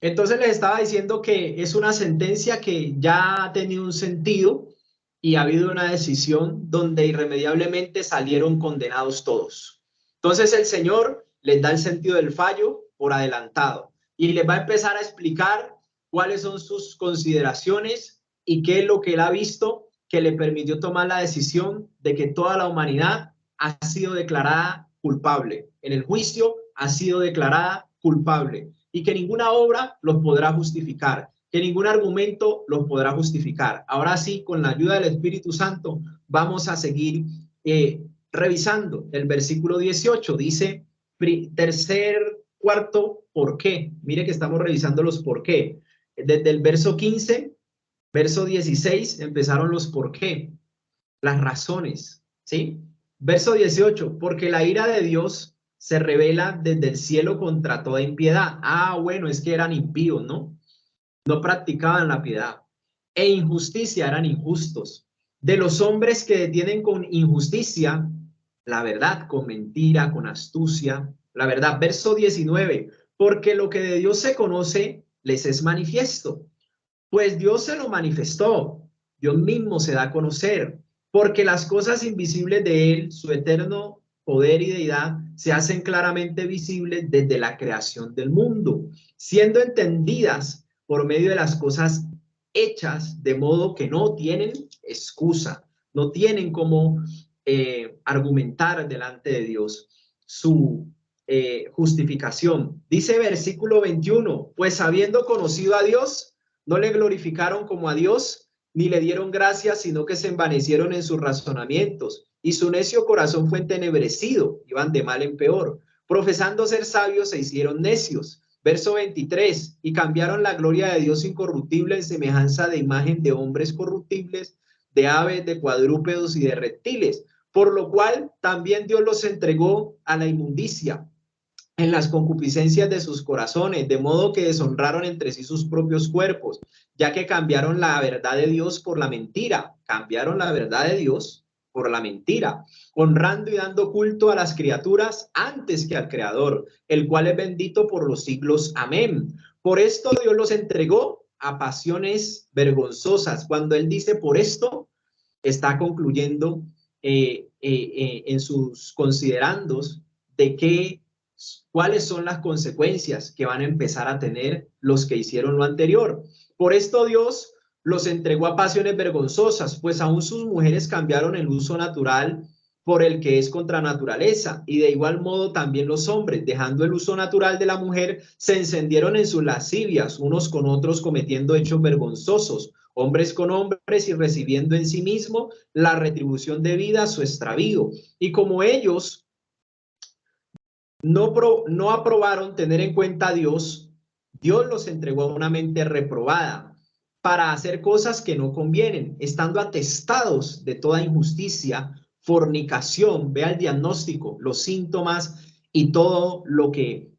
Entonces les estaba diciendo que es una sentencia que ya ha tenido un sentido y ha habido una decisión donde irremediablemente salieron condenados todos. Entonces el Señor les da el sentido del fallo por adelantado y les va a empezar a explicar cuáles son sus consideraciones y qué es lo que él ha visto que le permitió tomar la decisión de que toda la humanidad ha sido declarada culpable. En el juicio ha sido declarada culpable y que ninguna obra los podrá justificar, que ningún argumento los podrá justificar. Ahora sí, con la ayuda del Espíritu Santo, vamos a seguir revisando el versículo 18. Dice, cuarto, ¿por qué? Mire que estamos revisando los por qué. Desde el verso 15, verso 16, empezaron los por qué, las razones, ¿sí? Verso 18, porque la ira de Dios se revela desde el cielo contra toda impiedad. Ah, bueno, es que eran impíos, ¿no? No practicaban la piedad. E injusticia, eran injustos. De los hombres que detienen con injusticia la verdad, con mentira, con astucia, la verdad. Verso 19, porque lo que de Dios se conoce les es manifiesto. Pues Dios se lo manifestó, Dios mismo se da a conocer, porque las cosas invisibles de Él, su eterno poder y deidad, se hacen claramente visibles desde la creación del mundo, siendo entendidas por medio de las cosas hechas, de modo que no tienen excusa, no tienen cómo argumentar delante de Dios su justificación. Dice versículo 21, pues habiendo conocido a Dios, no le glorificaron como a Dios, ni le dieron gracias, sino que se envanecieron en sus razonamientos, y su necio corazón fue entenebrecido, iban de mal en peor. Profesando ser sabios, se hicieron necios. Verso 23, y cambiaron la gloria de Dios incorruptible en semejanza de imagen de hombres corruptibles, de aves, de cuadrúpedos y de reptiles, por lo cual también Dios los entregó a la inmundicia en las concupiscencias de sus corazones, de modo que deshonraron entre sí sus propios cuerpos, ya que cambiaron la verdad de Dios por la mentira, cambiaron la verdad de Dios por la mentira, honrando y dando culto a las criaturas antes que al Creador, el cual es bendito por los siglos. Amén. Por esto Dios los entregó a pasiones vergonzosas. Cuando Él dice por esto, está concluyendo en sus considerandos de que cuáles son las consecuencias que van a empezar a tener los que hicieron lo anterior. Por esto Dios los entregó a pasiones vergonzosas, pues aún sus mujeres cambiaron el uso natural por el que es contra naturaleza, y de igual modo también los hombres, dejando el uso natural de la mujer, se encendieron en sus lascivias, unos con otros cometiendo hechos vergonzosos, hombres con hombres, y recibiendo en sí mismo la retribución debida a su extravío. Y como ellos no aprobaron tener en cuenta a Dios, Dios los entregó a una mente reprobada para hacer cosas que no convienen, estando atestados de toda injusticia, fornicación, vea el diagnóstico, los síntomas y todo lo que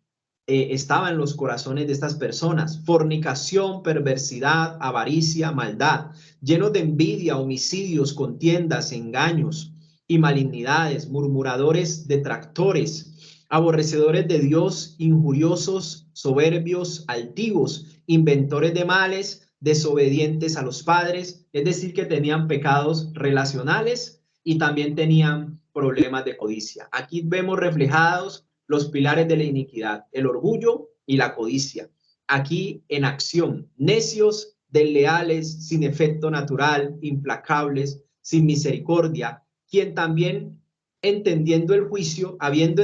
estaba en los corazones de estas personas: fornicación, perversidad, avaricia, maldad, llenos de envidia, homicidios, contiendas, engaños y malignidades, murmuradores, detractores, aborrecedores de Dios, injuriosos, soberbios, altivos, inventores de males, desobedientes a los padres, es decir, que tenían pecados relacionales y también tenían problemas de codicia. Aquí vemos reflejados los pilares de la iniquidad: el orgullo y la codicia. Aquí en acción: necios, desleales, sin efecto natural, implacables, sin misericordia, quien también entendiendo el juicio, habiendo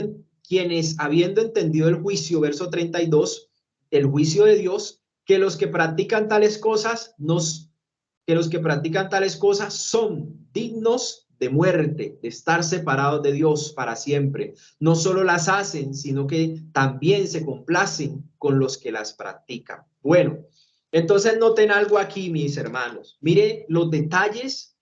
entendido el juicio, verso 32, el juicio de Dios, que los que practican tales cosas son dignos de muerte, de estar separados de Dios para siempre. No solo las hacen, sino que también se complacen con los que las practican. Bueno, entonces noten algo aquí, mis hermanos. Mire los detalles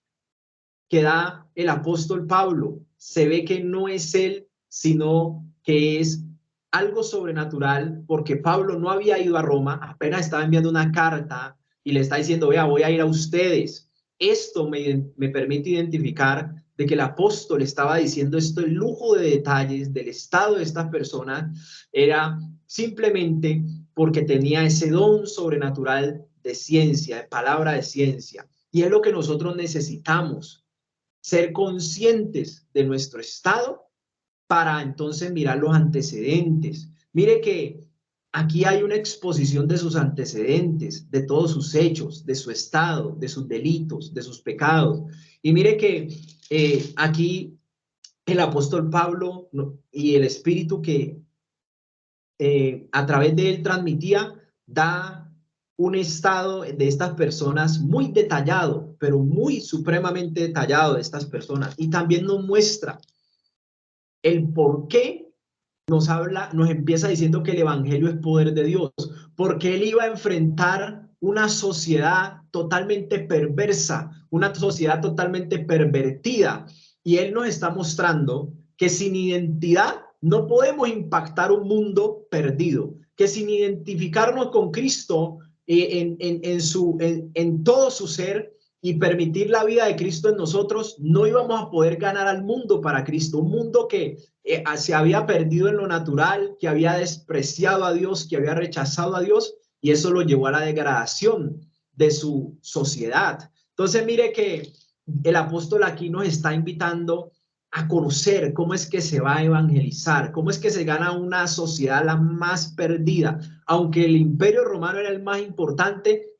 que da el apóstol Pablo. Se ve que no es él, sino que es algo sobrenatural, porque Pablo no había ido a Roma, apenas estaba enviando una carta y le está diciendo: vea, voy a ir a ustedes. Esto me permite identificar de que el apóstol estaba diciendo esto en lujo de detalles del estado de estas personas, era simplemente porque tenía ese don sobrenatural de ciencia, de palabra de ciencia. Y es lo que nosotros necesitamos: ser conscientes de nuestro estado para entonces mirar los antecedentes. Mire que aquí hay una exposición de sus antecedentes, de todos sus hechos, de su estado, de sus delitos, de sus pecados. Y mire que aquí el apóstol Pablo y el Espíritu que a través de él transmitía, da un estado de estas personas muy detallado, pero muy supremamente detallado de estas personas. Y también nos muestra el por qué nos empieza diciendo que el evangelio es poder de Dios, porque él iba a enfrentar una sociedad totalmente perversa, una sociedad totalmente pervertida, y él nos está mostrando que sin identidad no podemos impactar un mundo perdido, que sin identificarnos con Cristo en todo su ser y permitir la vida de Cristo en nosotros, no íbamos a poder ganar al mundo para Cristo, un mundo que se había perdido en lo natural, que había despreciado a Dios, que había rechazado a Dios, y eso lo llevó a la degradación de su sociedad. Entonces mire que el apóstol aquí nos está invitando a conocer cómo es que se va a evangelizar, cómo es que se gana una sociedad la más perdida. Aunque el imperio romano era el más importante,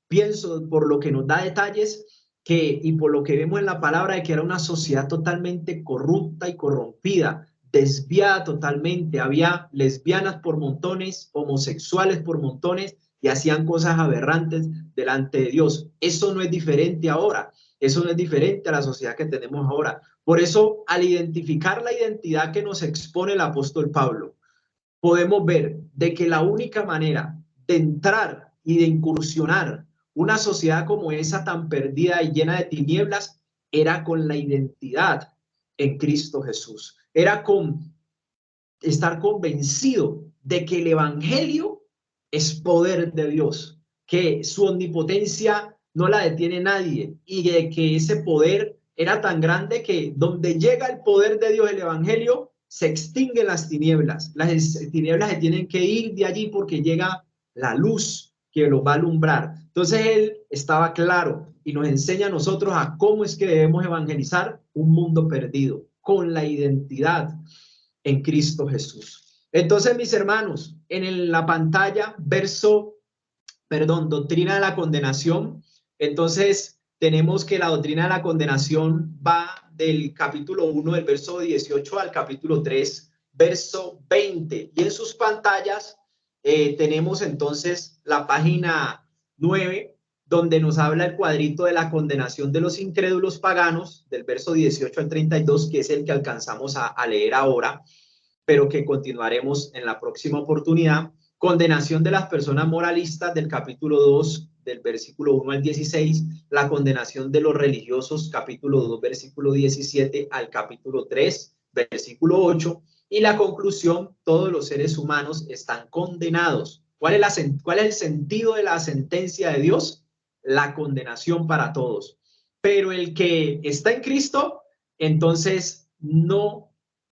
pienso por lo que nos da detalles, y por lo que vemos en la palabra, de que era una sociedad totalmente corrupta y corrompida, desviada totalmente. Había lesbianas por montones, homosexuales por montones, y hacían cosas aberrantes delante de Dios. Eso no es diferente ahora, eso no es diferente a la sociedad que tenemos ahora. Por eso, al identificar la identidad que nos expone el apóstol Pablo, podemos ver de que la única manera de entrar y de incursionar una sociedad como esa tan perdida y llena de tinieblas era con la identidad en Cristo Jesús. Era con estar convencido de que el evangelio es poder de Dios, que su omnipotencia no la detiene nadie, y de que ese poder era tan grande que donde llega el poder de Dios, el evangelio, se extinguen las tinieblas. Las tinieblas se tienen que ir de allí porque llega la luz que los va a alumbrar. Entonces él estaba claro y nos enseña a nosotros a cómo es que debemos evangelizar un mundo perdido, con la identidad en Cristo Jesús. Entonces, mis hermanos, en la pantalla, doctrina de la condenación. Entonces, tenemos que la doctrina de la condenación va del capítulo 1, del verso 18 al capítulo 3, verso 20. Y en sus pantallas tenemos entonces la página 9, donde nos habla el cuadrito de la condenación de los incrédulos paganos, del verso 18 al 32, que es el que alcanzamos a leer ahora, pero que continuaremos en la próxima oportunidad. Condenación de las personas moralistas del capítulo 2, del versículo 1 al 16, la condenación de los religiosos, capítulo 2, versículo 17 al capítulo 3, versículo 8, y la conclusión, todos los seres humanos están condenados. ¿Cuál es el sentido de la sentencia de Dios? La condenación para todos. Pero el que está en Cristo, entonces no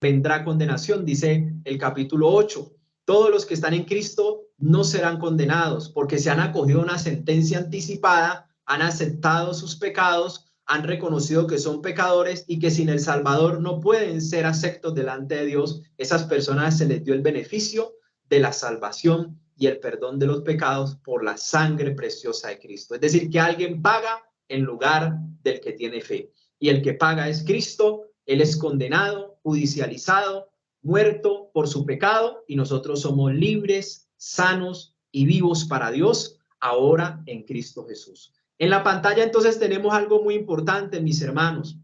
vendrá condenación, dice el capítulo 8. Todos los que están en Cristo no serán condenados porque se han acogido a una sentencia anticipada, han aceptado sus pecados, han reconocido que son pecadores y que sin el Salvador no pueden ser aceptos delante de Dios. Esas personas se les dio el beneficio de la salvación y el perdón de los pecados por la sangre preciosa de Cristo. Es decir, que alguien paga en lugar del que tiene fe. Y el que paga es Cristo. Él es condenado, judicializado, muerto por su pecado, y nosotros somos libres, sanos y vivos para Dios ahora en Cristo Jesús. En la pantalla entonces tenemos algo muy importante, mis hermanos,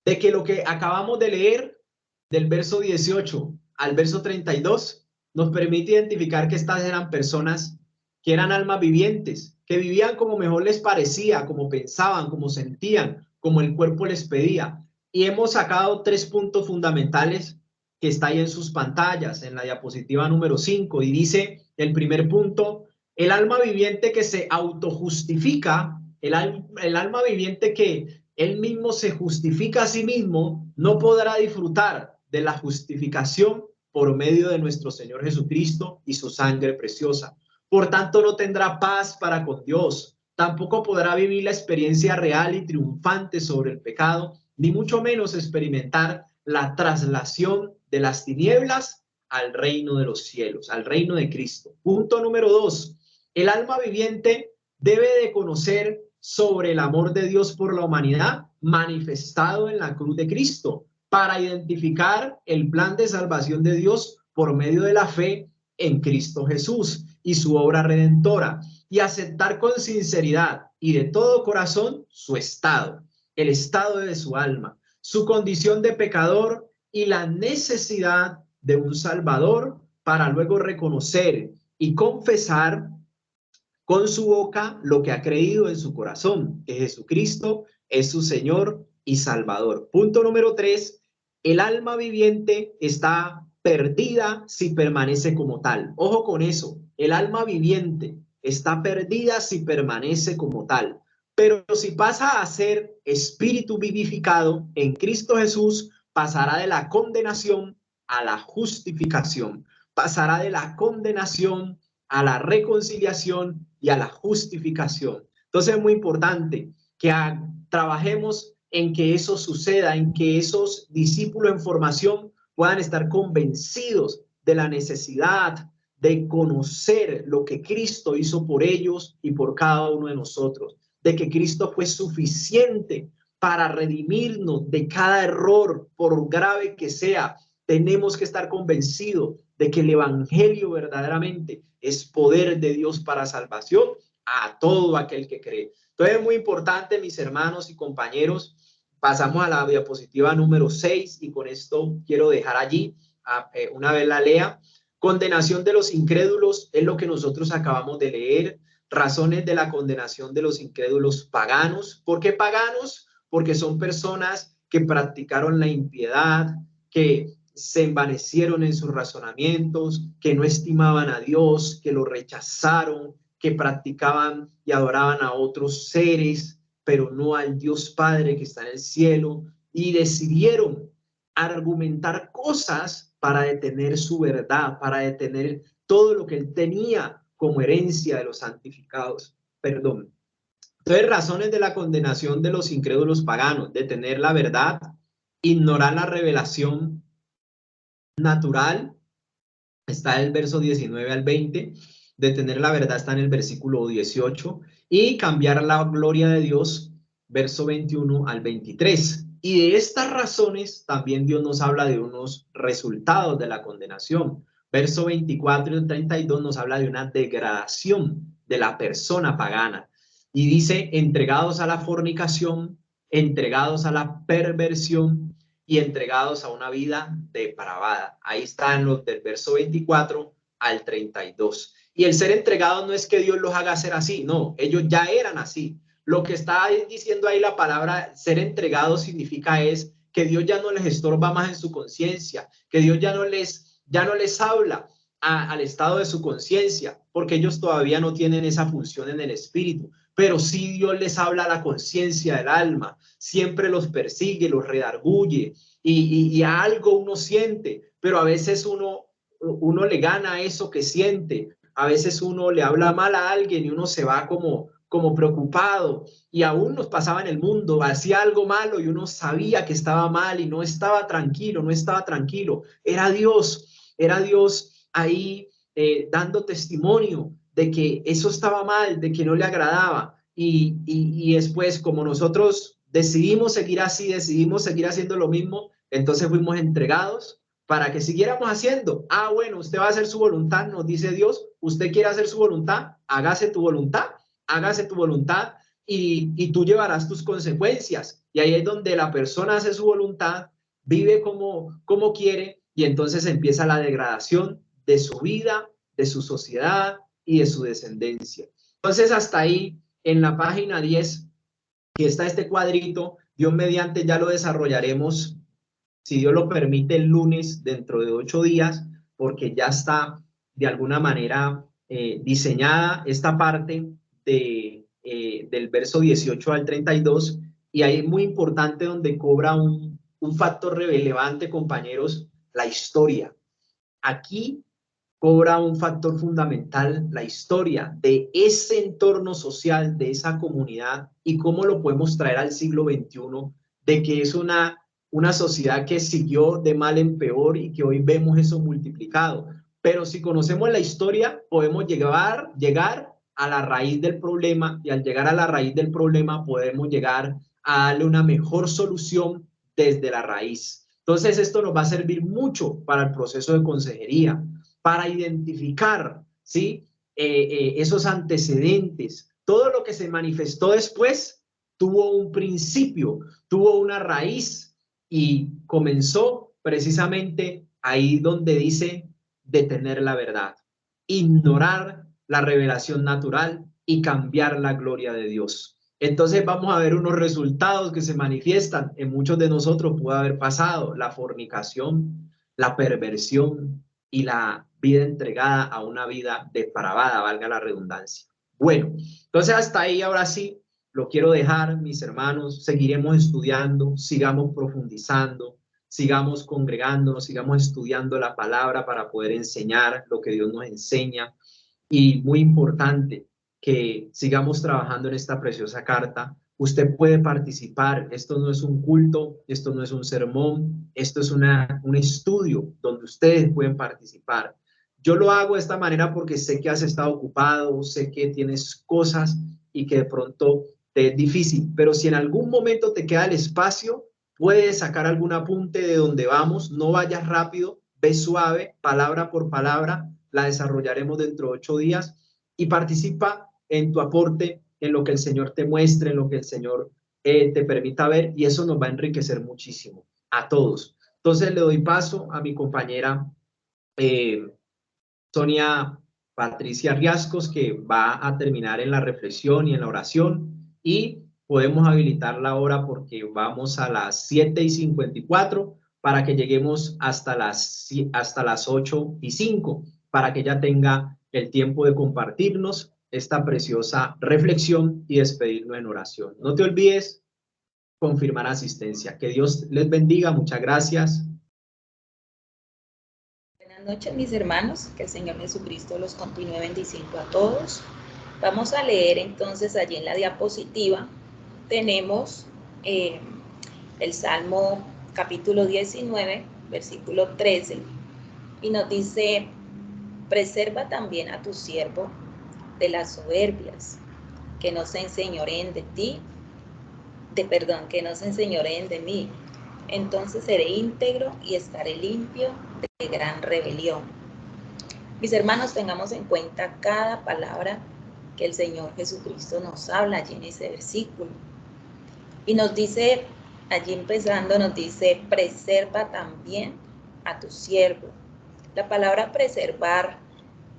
de que lo que acabamos de leer del verso 18 al verso 32 nos permite identificar que estas eran personas que eran almas vivientes, que vivían como mejor les parecía, como pensaban, como sentían, como el cuerpo les pedía. Y hemos sacado 3 puntos fundamentales que está ahí en sus pantallas, en la diapositiva número 5, y dice el primer punto: el alma viviente que se autojustifica, el alma viviente que él mismo se justifica a sí mismo, no podrá disfrutar de la justificación por medio de nuestro Señor Jesucristo y su sangre preciosa. Por tanto, no tendrá paz para con Dios, tampoco podrá vivir la experiencia real y triunfante sobre el pecado, ni mucho menos experimentar la traslación de las tinieblas al reino de los cielos, al reino de Cristo. Punto número 2. El alma viviente debe de conocer sobre el amor de Dios por la humanidad manifestado en la cruz de Cristo, para identificar el plan de salvación de Dios por medio de la fe en Cristo Jesús y su obra redentora, y aceptar con sinceridad y de todo corazón su estado, el estado de su alma, su condición de pecador y la necesidad de un Salvador, para luego reconocer y confesar con su boca lo que ha creído en su corazón, que Jesucristo es su Señor y Salvador. Punto número 3, el alma viviente está perdida si permanece como tal. Ojo con eso, el alma viviente está perdida si permanece como tal. Pero si pasa a ser espíritu vivificado en Cristo Jesús, pasará de la condenación a la justificación, pasará de la condenación a la reconciliación y a la justificación. Entonces es muy importante que trabajemos en que eso suceda, en que esos discípulos en formación puedan estar convencidos de la necesidad de conocer lo que Cristo hizo por ellos y por cada uno de nosotros, de que Cristo fue suficiente para redimirnos de cada error, por grave que sea. Tenemos que estar convencidos de que el evangelio verdaderamente es poder de Dios para salvación a todo aquel que cree. Entonces es muy importante, mis hermanos y compañeros. Pasamos a la diapositiva número 6 y con esto quiero dejar allí, una vez la lea. Condenación de los incrédulos es lo que nosotros acabamos de leer. Razones de la condenación de los incrédulos paganos. ¿Por qué paganos? Porque son personas que practicaron la impiedad, que se envanecieron en sus razonamientos, que no estimaban a Dios, que lo rechazaron, que practicaban y adoraban a otros seres, pero no al Dios Padre que está en el cielo, y decidieron argumentar cosas para detener su verdad, para detener todo lo que él tenía como herencia de los santificados. Perdón. Entonces, razones de la condenación de los incrédulos paganos: detener la verdad, ignorar la revelación natural, está el verso 19 al 20, detener la verdad está en el versículo 18, y cambiar la gloria de Dios, verso 21 al 23. Y de estas razones también Dios nos habla de unos resultados de la condenación. Verso 24 y 32 nos habla de una degradación de la persona pagana. Y dice, entregados a la fornicación, entregados a la perversión y entregados a una vida depravada. Ahí están los del verso 24 al 32. Y el ser entregado no es que Dios los haga ser así, no, ellos ya eran así. Lo que está diciendo ahí la palabra ser entregado significa es que Dios ya no les estorba más en su conciencia, que Dios ya no les habla al estado de su conciencia, porque ellos todavía no tienen esa función en el espíritu, pero sí Dios les habla a la conciencia del alma, siempre los persigue, los redarguye, y a algo uno siente, pero a veces uno le gana a eso que siente, a veces uno le habla mal a alguien y uno se va como preocupado, y aún nos pasaba en el mundo, hacía algo malo y uno sabía que estaba mal y no estaba tranquilo, era Dios ahí dando testimonio de que eso estaba mal, de que no le agradaba, y después, como nosotros decidimos seguir así, decidimos seguir haciendo lo mismo, entonces fuimos entregados para que siguiéramos haciendo. Ah, bueno, usted va a hacer su voluntad, nos dice Dios, usted quiere hacer su voluntad, hágase tu voluntad, y tú llevarás tus consecuencias. Y ahí es donde la persona hace su voluntad, vive como quiere, y entonces empieza la degradación de su vida, de su sociedad y de su descendencia. Entonces, hasta ahí, en la página 10, que está este cuadrito, Dios mediante ya lo desarrollaremos, si Dios lo permite, el lunes, dentro de 8 días, porque ya está de alguna manera diseñada esta parte del verso 18 al 32, y ahí es muy importante donde cobra un factor relevante, compañeros, la historia. Aquí cobra un factor fundamental la historia de ese entorno social, de esa comunidad, y cómo lo podemos traer al siglo XXI, de que es una sociedad que siguió de mal en peor y que hoy vemos eso multiplicado. Pero si conocemos la historia, podemos llegar a la raíz del problema, y al llegar a la raíz del problema podemos llegar a darle una mejor solución desde la raíz. Entonces, esto nos va a servir mucho para el proceso de consejería, para identificar, ¿sí? Esos antecedentes. Todo lo que se manifestó después tuvo un principio, tuvo una raíz, y comenzó precisamente ahí donde dice detener la verdad, ignorar la revelación natural y cambiar la gloria de Dios. Entonces vamos a ver unos resultados que se manifiestan en muchos de nosotros. Puede haber pasado la fornicación, la perversión y la vida entregada a una vida depravada, valga la redundancia. Bueno, entonces hasta ahí ahora sí lo quiero dejar, mis hermanos. Seguiremos estudiando, sigamos profundizando, sigamos congregándonos, sigamos estudiando la palabra para poder enseñar lo que Dios nos enseña. Y muy importante que sigamos trabajando en esta preciosa carta. Usted puede participar. Esto no es un culto, esto no es un sermón, esto es un estudio donde ustedes pueden participar. Yo lo hago de esta manera porque sé que has estado ocupado, sé que tienes cosas y que de pronto te es difícil, pero si en algún momento te queda el espacio, puedes sacar algún apunte de donde vamos. No vayas rápido, ve suave, palabra por palabra. La desarrollaremos dentro de 8 días, y participa en tu aporte, en lo que el Señor te muestre, en lo que el Señor te permita ver, y eso nos va a enriquecer muchísimo a todos. Entonces le doy paso a mi compañera Sonia Patricia Riascos, que va a terminar en la reflexión y en la oración, y podemos habilitar la hora porque vamos a las 7:54 para que lleguemos hasta las 8:05, para que ella tenga el tiempo de compartirnos esta preciosa reflexión y despedirnos en oración. No te olvides confirmar asistencia. Que Dios les bendiga. Muchas gracias. Buenas noches, mis hermanos. Que el Señor Jesucristo los continúe bendiciendo a todos. Vamos a leer entonces allí en la diapositiva. Tenemos el Salmo capítulo 19, versículo 13, y nos dice: preserva también a tu siervo de las soberbias, que no se enseñoreen de ti, que no se enseñoreen de mí. Entonces seré íntegro y estaré limpio de gran rebelión. Mis hermanos, tengamos en cuenta cada palabra que el Señor Jesucristo nos habla allí en ese versículo. Y nos dice, allí empezando, nos dice, preserva también a tu siervo. La palabra preservar,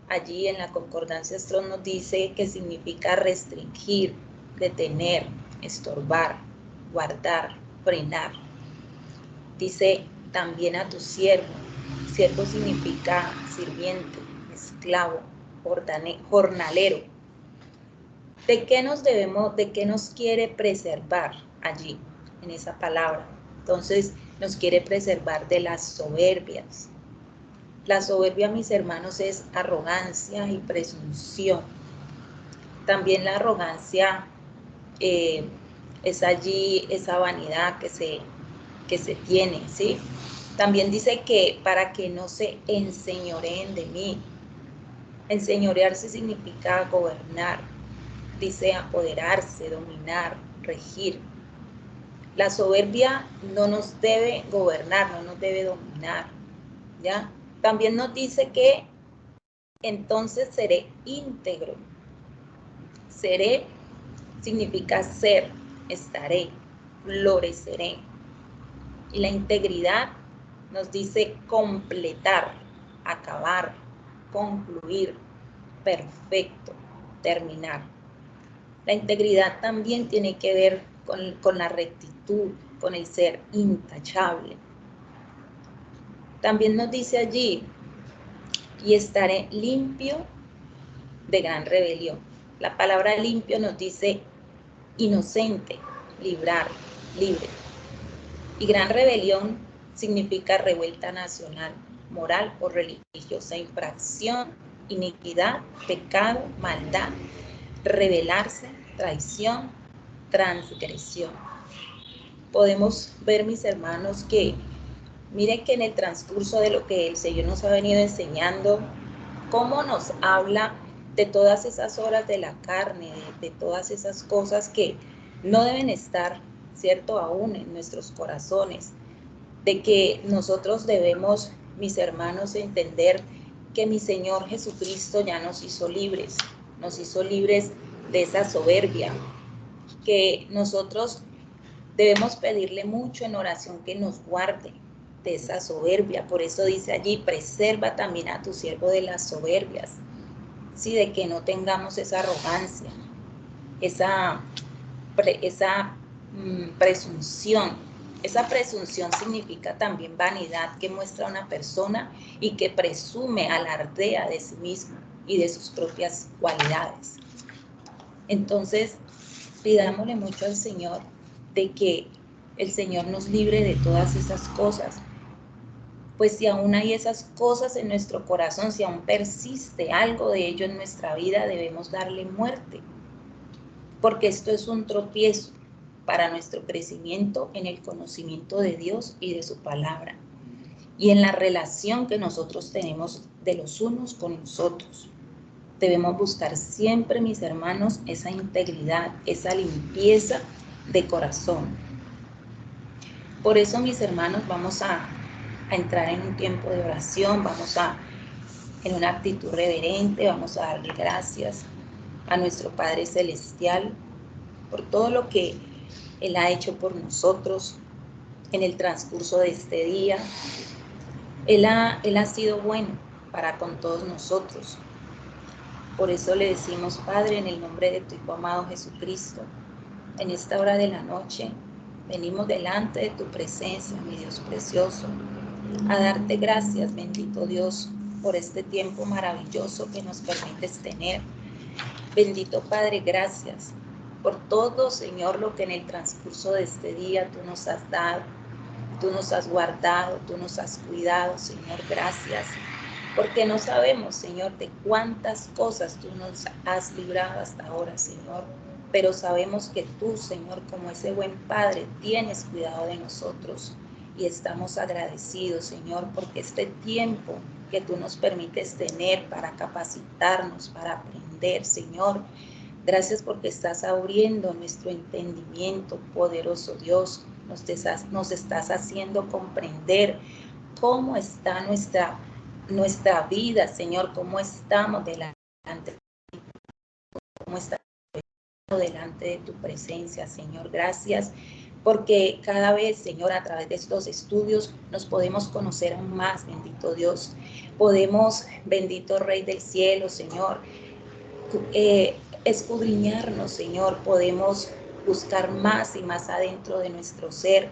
allí en la concordancia Strong nos dice que significa restringir, detener, estorbar, guardar, frenar. Dice también a tu siervo. Siervo significa sirviente, esclavo, jornalero. ¿De qué nos quiere preservar allí, en esa palabra? Entonces, nos quiere preservar de las soberbias. La soberbia, mis hermanos, es arrogancia y presunción. También la arrogancia es allí esa vanidad que se tiene, ¿sí? También dice que para que no se enseñoreen de mí. Enseñorearse significa gobernar, dice apoderarse, dominar, regir. La soberbia no nos debe gobernar, no nos debe dominar, ¿ya? También nos dice que entonces seré íntegro. Seré significa ser, estaré, floreceré. Y la integridad nos dice completar, acabar, concluir, perfecto, terminar. La integridad también tiene que ver con la rectitud, con el ser intachable. También nos dice allí, y estaré limpio de gran rebelión. La palabra limpio nos dice inocente, librar, libre. Y gran rebelión significa revuelta nacional, moral o religiosa, infracción, iniquidad, pecado, maldad, rebelarse, traición, transgresión. Podemos ver, mis hermanos, que miren que en el transcurso de lo que el Señor nos ha venido enseñando, cómo nos habla de todas esas horas de la carne, de todas esas cosas que no deben estar, ¿cierto?, aún en nuestros corazones, de que nosotros debemos, mis hermanos, entender que mi Señor Jesucristo ya nos hizo libres de esa soberbia, que nosotros debemos pedirle mucho en oración que nos guarde de esa soberbia. Por eso dice allí, preserva también a tu siervo de las soberbias, ¿sí? De que no tengamos esa arrogancia, esa presunción. Esa presunción significa también vanidad que muestra una persona y que presume, alardea de sí misma y de sus propias cualidades. Entonces, pidámosle mucho al Señor de que el Señor nos libre de todas esas cosas. Pues si aún hay esas cosas en nuestro corazón, si aún persiste algo de ello en nuestra vida, debemos darle muerte. Porque esto es un tropiezo para nuestro crecimiento en el conocimiento de Dios y de su palabra. Y en la relación que nosotros tenemos de los unos con los otros. Debemos buscar siempre, mis hermanos, esa integridad, esa limpieza de corazón. Por eso, mis hermanos, vamos a entrar en un tiempo de oración, en una actitud reverente, vamos a darle gracias a nuestro Padre Celestial por todo lo que Él ha hecho por nosotros en el transcurso de este día. Él ha sido bueno para con todos nosotros. Por eso le decimos, Padre, en el nombre de tu Hijo amado Jesucristo, en esta hora de la noche, venimos delante de tu presencia, mi Dios precioso, a darte gracias, bendito Dios, por este tiempo maravilloso que nos permites tener. Bendito Padre, gracias por todo, Señor, lo que en el transcurso de este día tú nos has dado, tú nos has guardado, tú nos has cuidado, Señor, gracias. Porque no sabemos, Señor, de cuántas cosas tú nos has librado hasta ahora, Señor. Pero sabemos que tú, Señor, como ese buen Padre, tienes cuidado de nosotros. Y estamos agradecidos, Señor, porque este tiempo que tú nos permites tener para capacitarnos, para aprender, Señor. Gracias porque estás abriendo nuestro entendimiento, poderoso Dios. Nos estás haciendo comprender cómo está nuestra vida, Señor, cómo estamos delante, cómo estamos delante de tu presencia, Señor. Gracias porque cada vez, Señor, a través de estos estudios nos podemos conocer aún más, bendito Dios. Podemos, bendito Rey del cielo, Señor, escudriñarnos, Señor. Podemos buscar más y más adentro de nuestro ser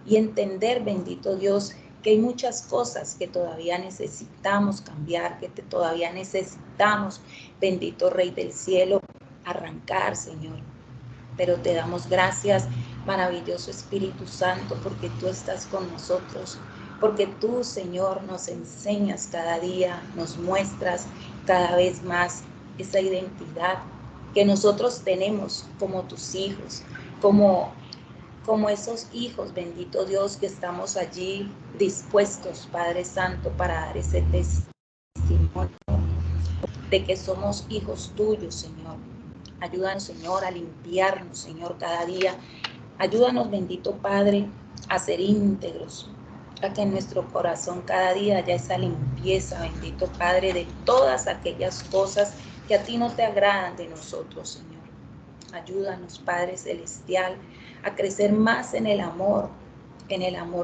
y entender, bendito Dios, que hay muchas cosas que todavía necesitamos cambiar, que todavía necesitamos, bendito Rey del cielo, arrancar, Señor. Pero te damos gracias, maravilloso Espíritu Santo, porque tú estás con nosotros, porque tú, Señor, nos enseñas cada día, nos muestras cada vez más esa identidad que nosotros tenemos como tus hijos, como esos hijos, bendito Dios, que estamos allí dispuestos, Padre Santo, para dar ese testimonio de que somos hijos tuyos, Señor. Ayúdanos, Señor, a limpiarnos, Señor, cada día. Ayúdanos, bendito Padre, a ser íntegros, a que en nuestro corazón cada día haya esa limpieza, bendito Padre, de todas aquellas cosas que a ti no te agradan de nosotros, Señor. Ayúdanos, Padre Celestial, a crecer más en el amor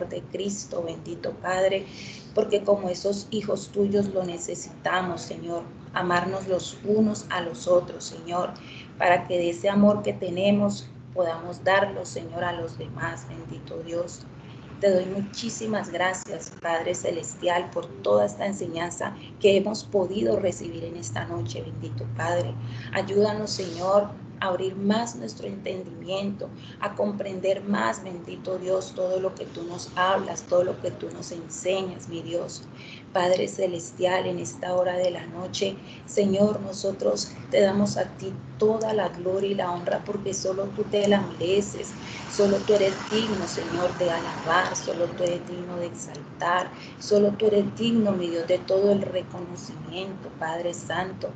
de Cristo, bendito Padre, porque como esos hijos tuyos lo necesitamos, Señor, amarnos los unos a los otros, Señor, para que de ese amor que tenemos podamos darlo, Señor, a los demás, bendito Dios. Te doy muchísimas gracias, Padre Celestial, por toda esta enseñanza que hemos podido recibir en esta noche, bendito Padre. Ayúdanos, Señor, a abrir más nuestro entendimiento, a comprender más, bendito Dios, todo lo que tú nos hablas, todo lo que tú nos enseñas, mi Dios. Padre Celestial, en esta hora de la noche, Señor, nosotros te damos a ti toda la gloria y la honra porque solo tú te la mereces, solo tú eres digno, Señor, de alabar, solo tú eres digno de exaltar, solo tú eres digno, mi Dios, de todo el reconocimiento, Padre Santo.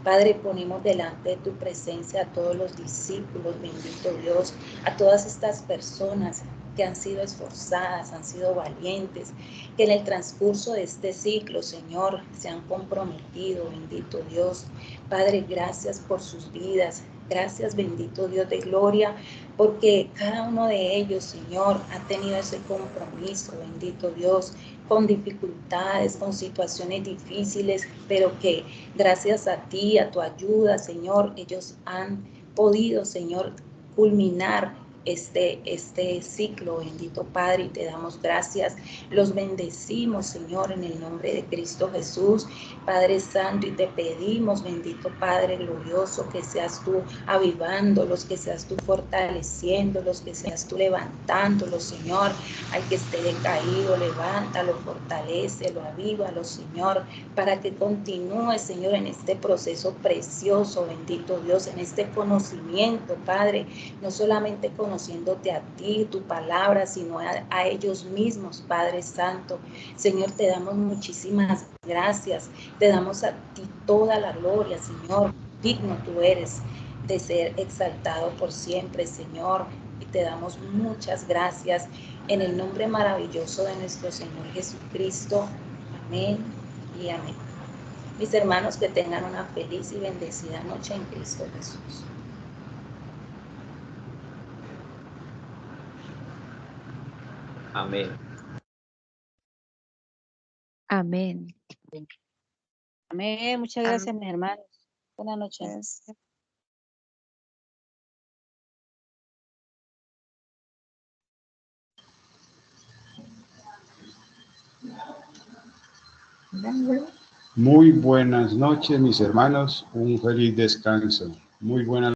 Padre, ponemos delante de tu presencia a todos los discípulos, bendito Dios, a todas estas personas que han sido esforzadas, han sido valientes, que en el transcurso de este ciclo, Señor, se han comprometido, bendito Dios. Padre, gracias por sus vidas. Gracias, bendito Dios de gloria, porque cada uno de ellos, Señor, ha tenido ese compromiso, bendito Dios, con dificultades, con situaciones difíciles, pero que gracias a ti, a tu ayuda, Señor, ellos han podido, Señor, culminar este ciclo, bendito Padre, y te damos gracias. Los bendecimos, Señor, en el nombre de Cristo Jesús, Padre Santo, y te pedimos, bendito Padre glorioso, que seas tú avivándolos, que seas tú fortaleciéndolos, que seas tú levantándolos, Señor. Al que esté decaído, levántalo, fortalécelo, avívalo, Señor, para que continúe, Señor, en este proceso precioso, bendito Dios, en este conocimiento, Padre, no solamente conociéndote a ti, tu palabra, sino a ellos mismos, Padre Santo. Señor, te damos muchísimas gracias, te damos a ti toda la gloria, Señor. Digno tú eres de ser exaltado por siempre, Señor, y te damos muchas gracias en el nombre maravilloso de nuestro Señor Jesucristo. Amén y amén. Mis hermanos, que tengan una feliz y bendecida noche en Cristo Jesús. Amén. Amén. Amén. Muchas gracias, mis hermanos. Buenas noches. Muy buenas noches, mis hermanos. Un feliz descanso. Muy buenas